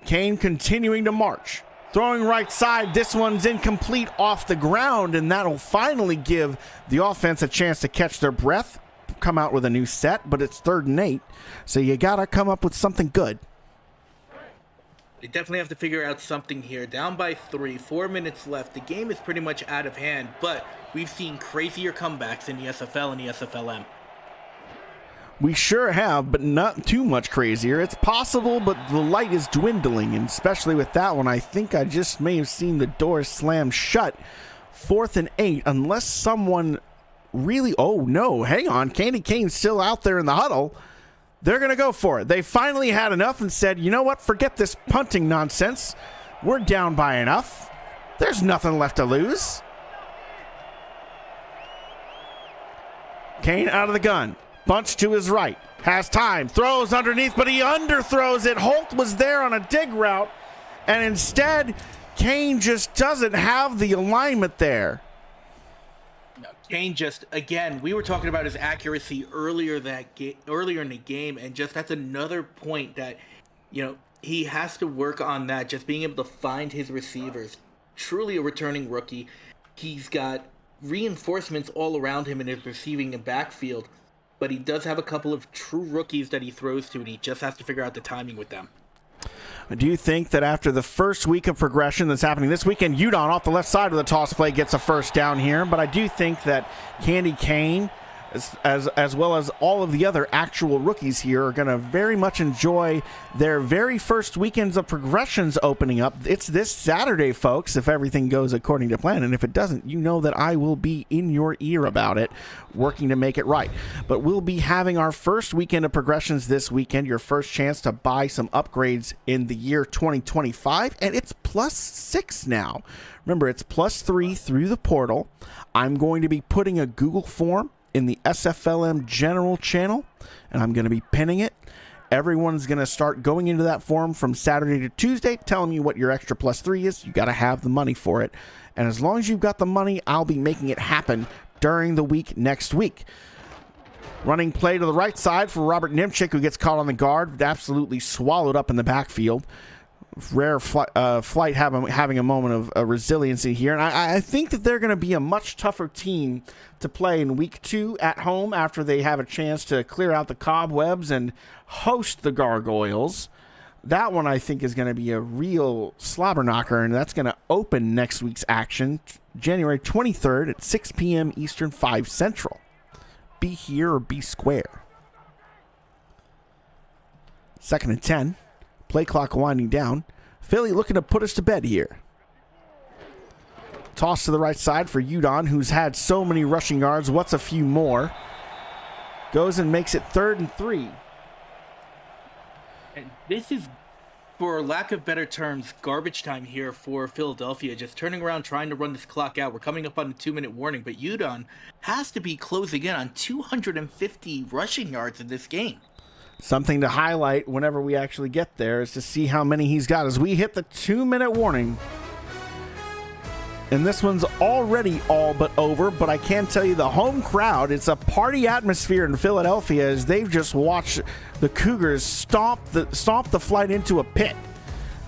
Kane continuing to march. Throwing right side. This one's incomplete off the ground, and that'll finally give the offense a chance to catch their breath, come out with a new set, but it's 3rd and 8, so you got to come up with something good. They definitely have to figure out something here. Down by 3, 4 minutes left. The game is pretty much out of hand, but we've seen crazier comebacks in the SFL and the SFLm. We sure have, but not too much crazier. It's possible, but the light is dwindling, and especially with that one, I think I just may have seen the door slam shut. 4th and 8, unless someone really... Oh, no, hang on. Candy Kane's still out there in the huddle. They're going to go for it. They finally had enough and said, you know what? Forget this punting nonsense. We're down by enough. There's nothing left to lose. Kane out of the gun. Bunch to his right. Has time. Throws underneath, but he underthrows it. Holt was there on a dig route, and instead, Kane just doesn't have the alignment there. Kane just, again, we were talking about his accuracy earlier in the game, and just that's another point that, you know, he has to work on that, just being able to find his receivers. Truly a returning rookie. He's got reinforcements all around him in his receiving and backfield, but he does have a couple of true rookies that he throws to, and he just has to figure out the timing with them. Do you think that after the first week of progression that's happening this weekend, Udon off the left side with a toss play gets a first down here? But I do think that Candy Kane, as well as all of the other actual rookies here, are going to very much enjoy their very first weekends of progressions opening up. It's this Saturday, folks, if everything goes according to plan. And if it doesn't, you know that I will be in your ear about it, working to make it right. But we'll be having our first weekend of progressions this weekend, your first chance to buy some upgrades in the year 2025, and it's +6 now. Remember, it's +3 through the portal. I'm going to be putting a Google form in the SFLm general channel, and I'm going to be pinning it. Everyone's going to start going into that form from Saturday to Tuesday, telling you what your extra +3 is. You got to have the money for it. And as long as you've got the money, I'll be making it happen during the week next week. Running play to the right side for Robert Nimchik, who gets caught on the guard, absolutely swallowed up in the backfield. Rare flight having a moment of resiliency here. And I think that they're going to be a much tougher team to play in week 2 at home after they have a chance to clear out the cobwebs and host the Gargoyles. That one, I think, is going to be a real slobber knocker, and that's going to open next week's action, January 23rd at 6 p.m. Eastern, 5 Central. Be here or be square. 2nd and 10. Play clock winding down. Philly looking to put us to bed here. Toss to the right side for Udon, who's had so many rushing yards. What's a few more? Goes and makes it 3rd and 3. And this is, for lack of better terms, garbage time here for Philadelphia. Just turning around, trying to run this clock out. We're coming up on a 2-minute warning, but Udon has to be closing in on 250 rushing yards in this game. Something to highlight whenever we actually get there is to see how many he's got as we hit the 2-minute warning. And this one's already all but over, but I can tell you the home crowd, it's a party atmosphere in Philadelphia as they've just watched the Cougars stomp the flight into a pit.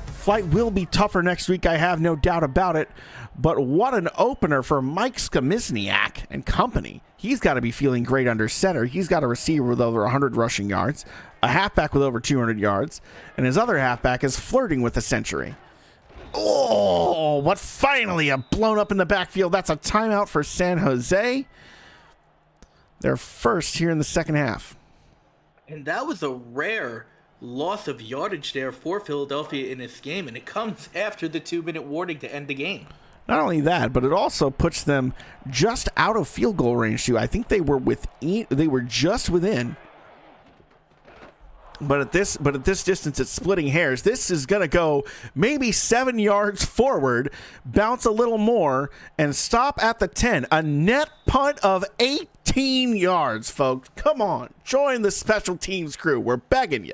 Flight will be tougher next week, I have no doubt about it, but what an opener for Mike Skamizniak and company. He's got to be feeling great under center. He's got a receiver with over 100 rushing yards, a halfback with over 200 yards, and his other halfback is flirting with a century. Oh, what finally a blown up in the backfield. That's a timeout for San Jose. They're first here in the second half. And that was a rare loss of yardage there for Philadelphia in this game, and it comes after the 2-minute warning to end the game. Not only that, but it also puts them just out of field goal range too. I think they were just within. But at this distance, it's splitting hairs. This is going to go maybe 7 yards forward, bounce a little more, and stop at the 10. A net punt of 18 yards, folks. Come on. Join the special teams crew. We're begging you.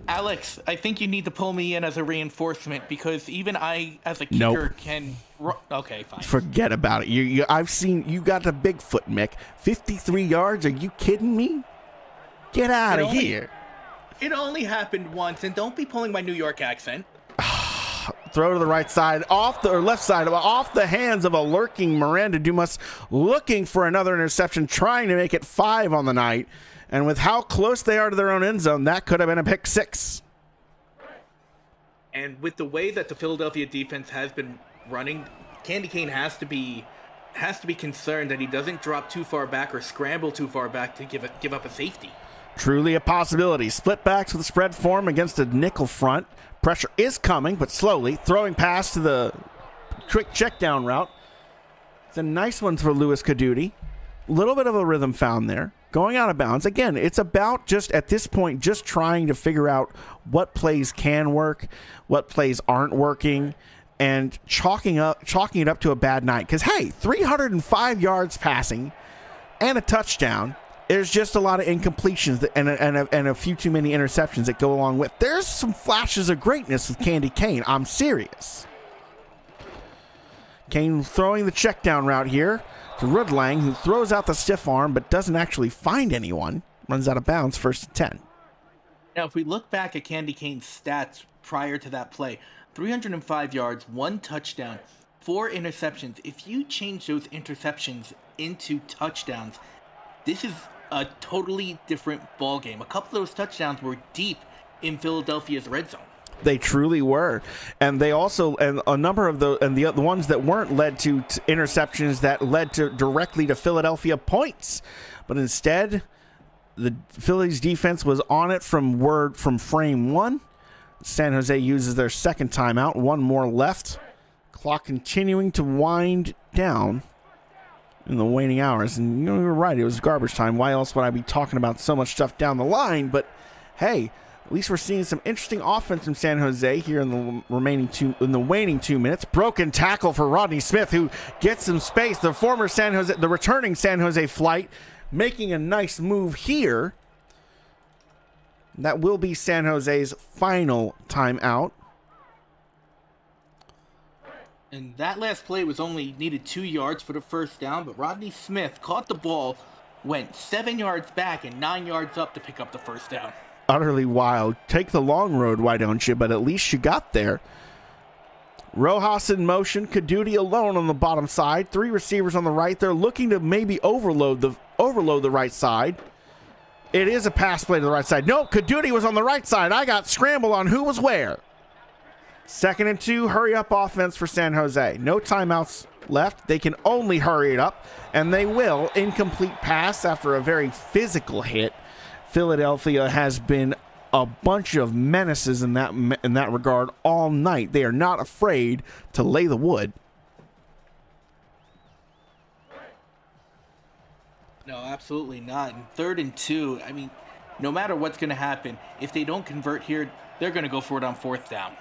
Alex, I think you need to pull me in as a reinforcement because even I, as a kicker, can... Okay, fine. Forget about it. I've seen you got the Bigfoot, Mick. 53 yards? Are you kidding me? Get out of here. It only happened once, and don't be pulling my New York accent. Throw to the right side, off the hands of a lurking Miranda Dumas, looking for another interception, trying to make it 5 on the night. And with how close they are to their own end zone, that could have been a pick 6. And with the way that the Philadelphia defense has been running, Candy Cane has to be concerned that he doesn't drop too far back or scramble too far back to give up a safety. Truly a possibility. Split backs with spread form against a nickel front. Pressure is coming, but slowly. Throwing pass to the quick check down route. It's a nice one for Louis Caduti. A little bit of a rhythm found there. Going out of bounds. Again, it's about just at this point just trying to figure out what plays can work, what plays aren't working, and chalking it up to a bad night. Because, hey, 305 yards passing and a touchdown. There's just a lot of incompletions and a few too many interceptions that go along with. There's some flashes of greatness with Candy Cane. I'm serious. Cane throwing the check down route here to Rudlang, who throws out the stiff arm but doesn't actually find anyone. Runs out of bounds, 1st and 10. Now, if we look back at Candy Cane's stats prior to that play, 305 yards, 1 touchdown, 4 interceptions. If you change those interceptions into touchdowns, this is a totally different ball game. A couple of those touchdowns were deep in Philadelphia's red zone. They truly were, and they also, and a number of the ones that weren't led to interceptions that led to directly to Philadelphia points, but instead, the Phillies defense was on it from frame 1. San Jose uses their second timeout. 1 more left. Clock continuing to wind down in the waning hours. And you were right, it was garbage time. Why else would I be talking about so much stuff down the line? But hey, at least we're seeing some interesting offense from San Jose here in the waning 2 minutes. Broken tackle for Rodney Smith, who gets some space. The returning San Jose flight, making a nice move here. That will be San Jose's final timeout. And that last play was only needed 2 yards for the first down, but Rodney Smith caught the ball, went 7 yards back and 9 yards up to pick up the first down. Utterly wild. Take the long road, why don't you? But at least you got there. Rojas in motion. Caduti alone on the bottom side. 3 receivers on the right. They're looking to maybe overload the right side. It is a pass play to the right side. No, Caduti was on the right side. I got scrambled on who was where. 2nd and 2, hurry up offense for San Jose. No timeouts left. They can only hurry it up, and they will. Incomplete pass after a very physical hit. Philadelphia has been a bunch of menaces in that regard all night. They are not afraid to lay the wood. No, absolutely not. And 3rd and 2, I mean, no matter what's going to happen, if they don't convert here, they're going to go for it on 4th down.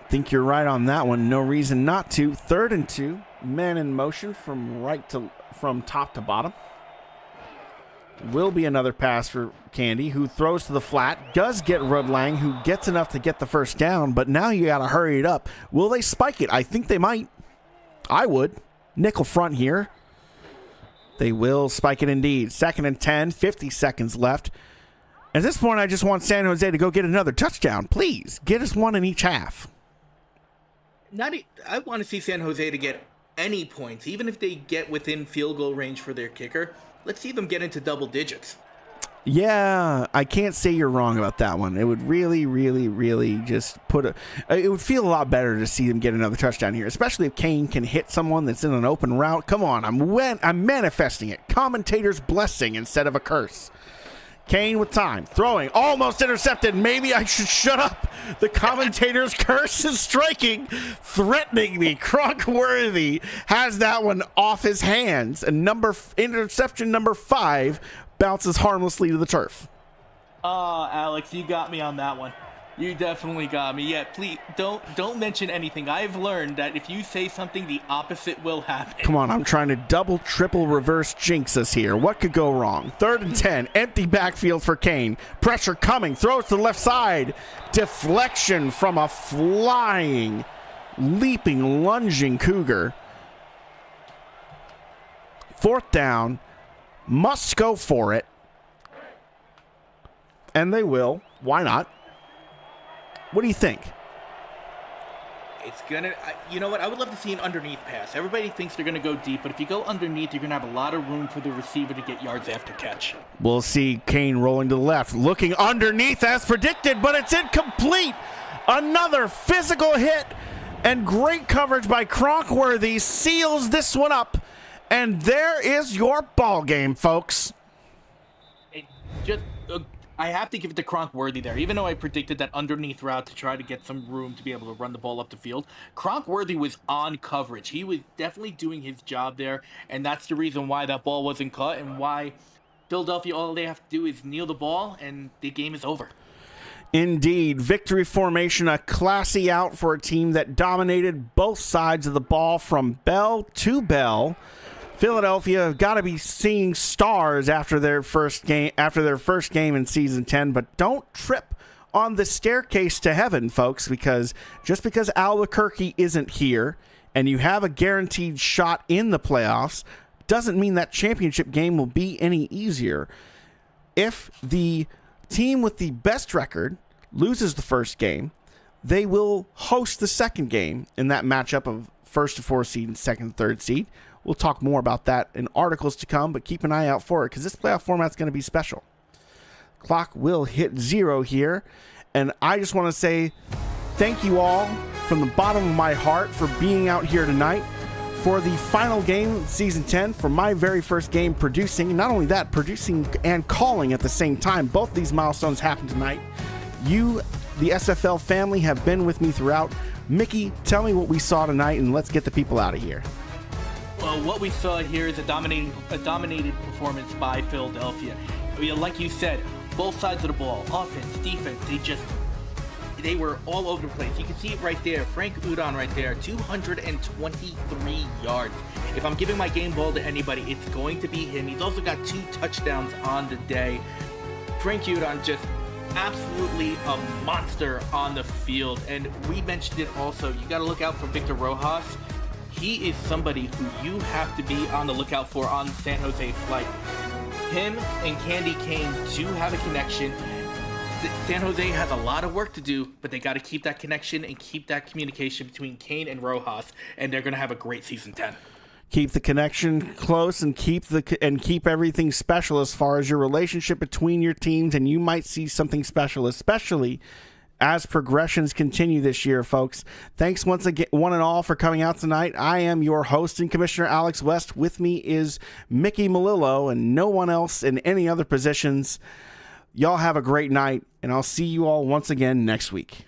Think you're right on that one. No reason not to. 3rd and 2, men in motion from top to bottom. Will be another pass for Candy, who throws to the flat. Does get Rudlang, who gets enough to get the first down, but now you got to hurry it up. Will they spike it? I think they might. I would. Nickel front here. They will spike it indeed. 2nd and 10, 50 seconds left. At this point, I just want San Jose to go get another touchdown. Please, get us one in each half. I want to see San Jose to get any points, even if they get within field goal range for their kicker. Let's see them get into double digits. Yeah, I can't say you're wrong about that one. It would really, really, really just it would feel a lot better to see them get another touchdown here, especially if Kane can hit someone that's in an open route. Come on, I'm manifesting it. Commentator's blessing instead of a curse. Kane with time, throwing, almost intercepted. Maybe I should shut up. The commentator's curse is striking, threatening me. Cronkworthy has that one off his hands, and interception number 5 bounces harmlessly to the turf. Oh, Alex, you got me on that one. You definitely got me. Yeah, please don't mention anything. I've learned that if you say something, the opposite will happen. Come on, I'm trying to double, triple, reverse jinx us here. What could go wrong? 3rd and 10, empty backfield for Kane. Pressure coming, throws to the left side. Deflection from a flying, leaping, lunging Cougar. 4th down, must go for it. And they will. Why not? What do you think? It's gonna, you know what? I would love to see an underneath pass. Everybody thinks they're gonna go deep, but if you go underneath, you're gonna have a lot of room for the receiver to get yards after catch. We'll see Kane rolling to the left, looking underneath as predicted, but it's incomplete. Another physical hit and great coverage by Cronkworthy seals this one up, and there is your ball game, folks. It just. I have to give it to Cronkworthy there. Even though I predicted that underneath route to try to get some room to be able to run the ball up the field, Cronkworthy was on coverage. He was definitely doing his job there, and that's the reason why that ball wasn't caught and why Philadelphia, all they have to do is kneel the ball, and the game is over. Indeed. Victory formation, a classy out for a team that dominated both sides of the ball from bell to bell. Philadelphia have got to be seeing stars after their first game in season 10, but don't trip on the staircase to heaven, folks, because just because Albuquerque isn't here and you have a guaranteed shot in the playoffs doesn't mean that championship game will be any easier. If the team with the best record loses the first game, they will host the second game in that matchup of 1st to 4th seed and 2nd and 3rd seed. We'll talk more about that in articles to come, but keep an eye out for it because this playoff format's going to be special. Clock will hit 0 here, and I just want to say thank you all from the bottom of my heart for being out here tonight for the final game of season 10, for my very first game producing. Not only that, producing and calling at the same time. Both these milestones happened tonight. You, the SFL family, have been with me throughout. Mickey, tell me what we saw tonight, and let's get the people out of here. Well, what we saw here is a dominated performance by Philadelphia. I mean, like you said, both sides of the ball, offense, defense, they were all over the place. You can see it right there. Frank Udon right there, 223 yards. If I'm giving my game ball to anybody, it's going to be him. He's also got 2 touchdowns on the day. Frank Udon just absolutely a monster on the field. And we mentioned it also. You got to look out for Victor Rojas. He is somebody who you have to be on the lookout for on San Jose's flight. Him and Candy Kane do have a connection. San Jose has a lot of work to do, but they got to keep that connection and keep that communication between Kane and Rojas, and they're going to have a great season 10. Keep the connection close and keep everything special as far as your relationship between your teams, and you might see something special, especially as progressions continue this year, folks. Thanks once again, one and all, for coming out tonight. I am your host and Commissioner Alex West. With me is Mickey Melillo and no one else in any other positions. Y'all have a great night, and I'll see you all once again next week.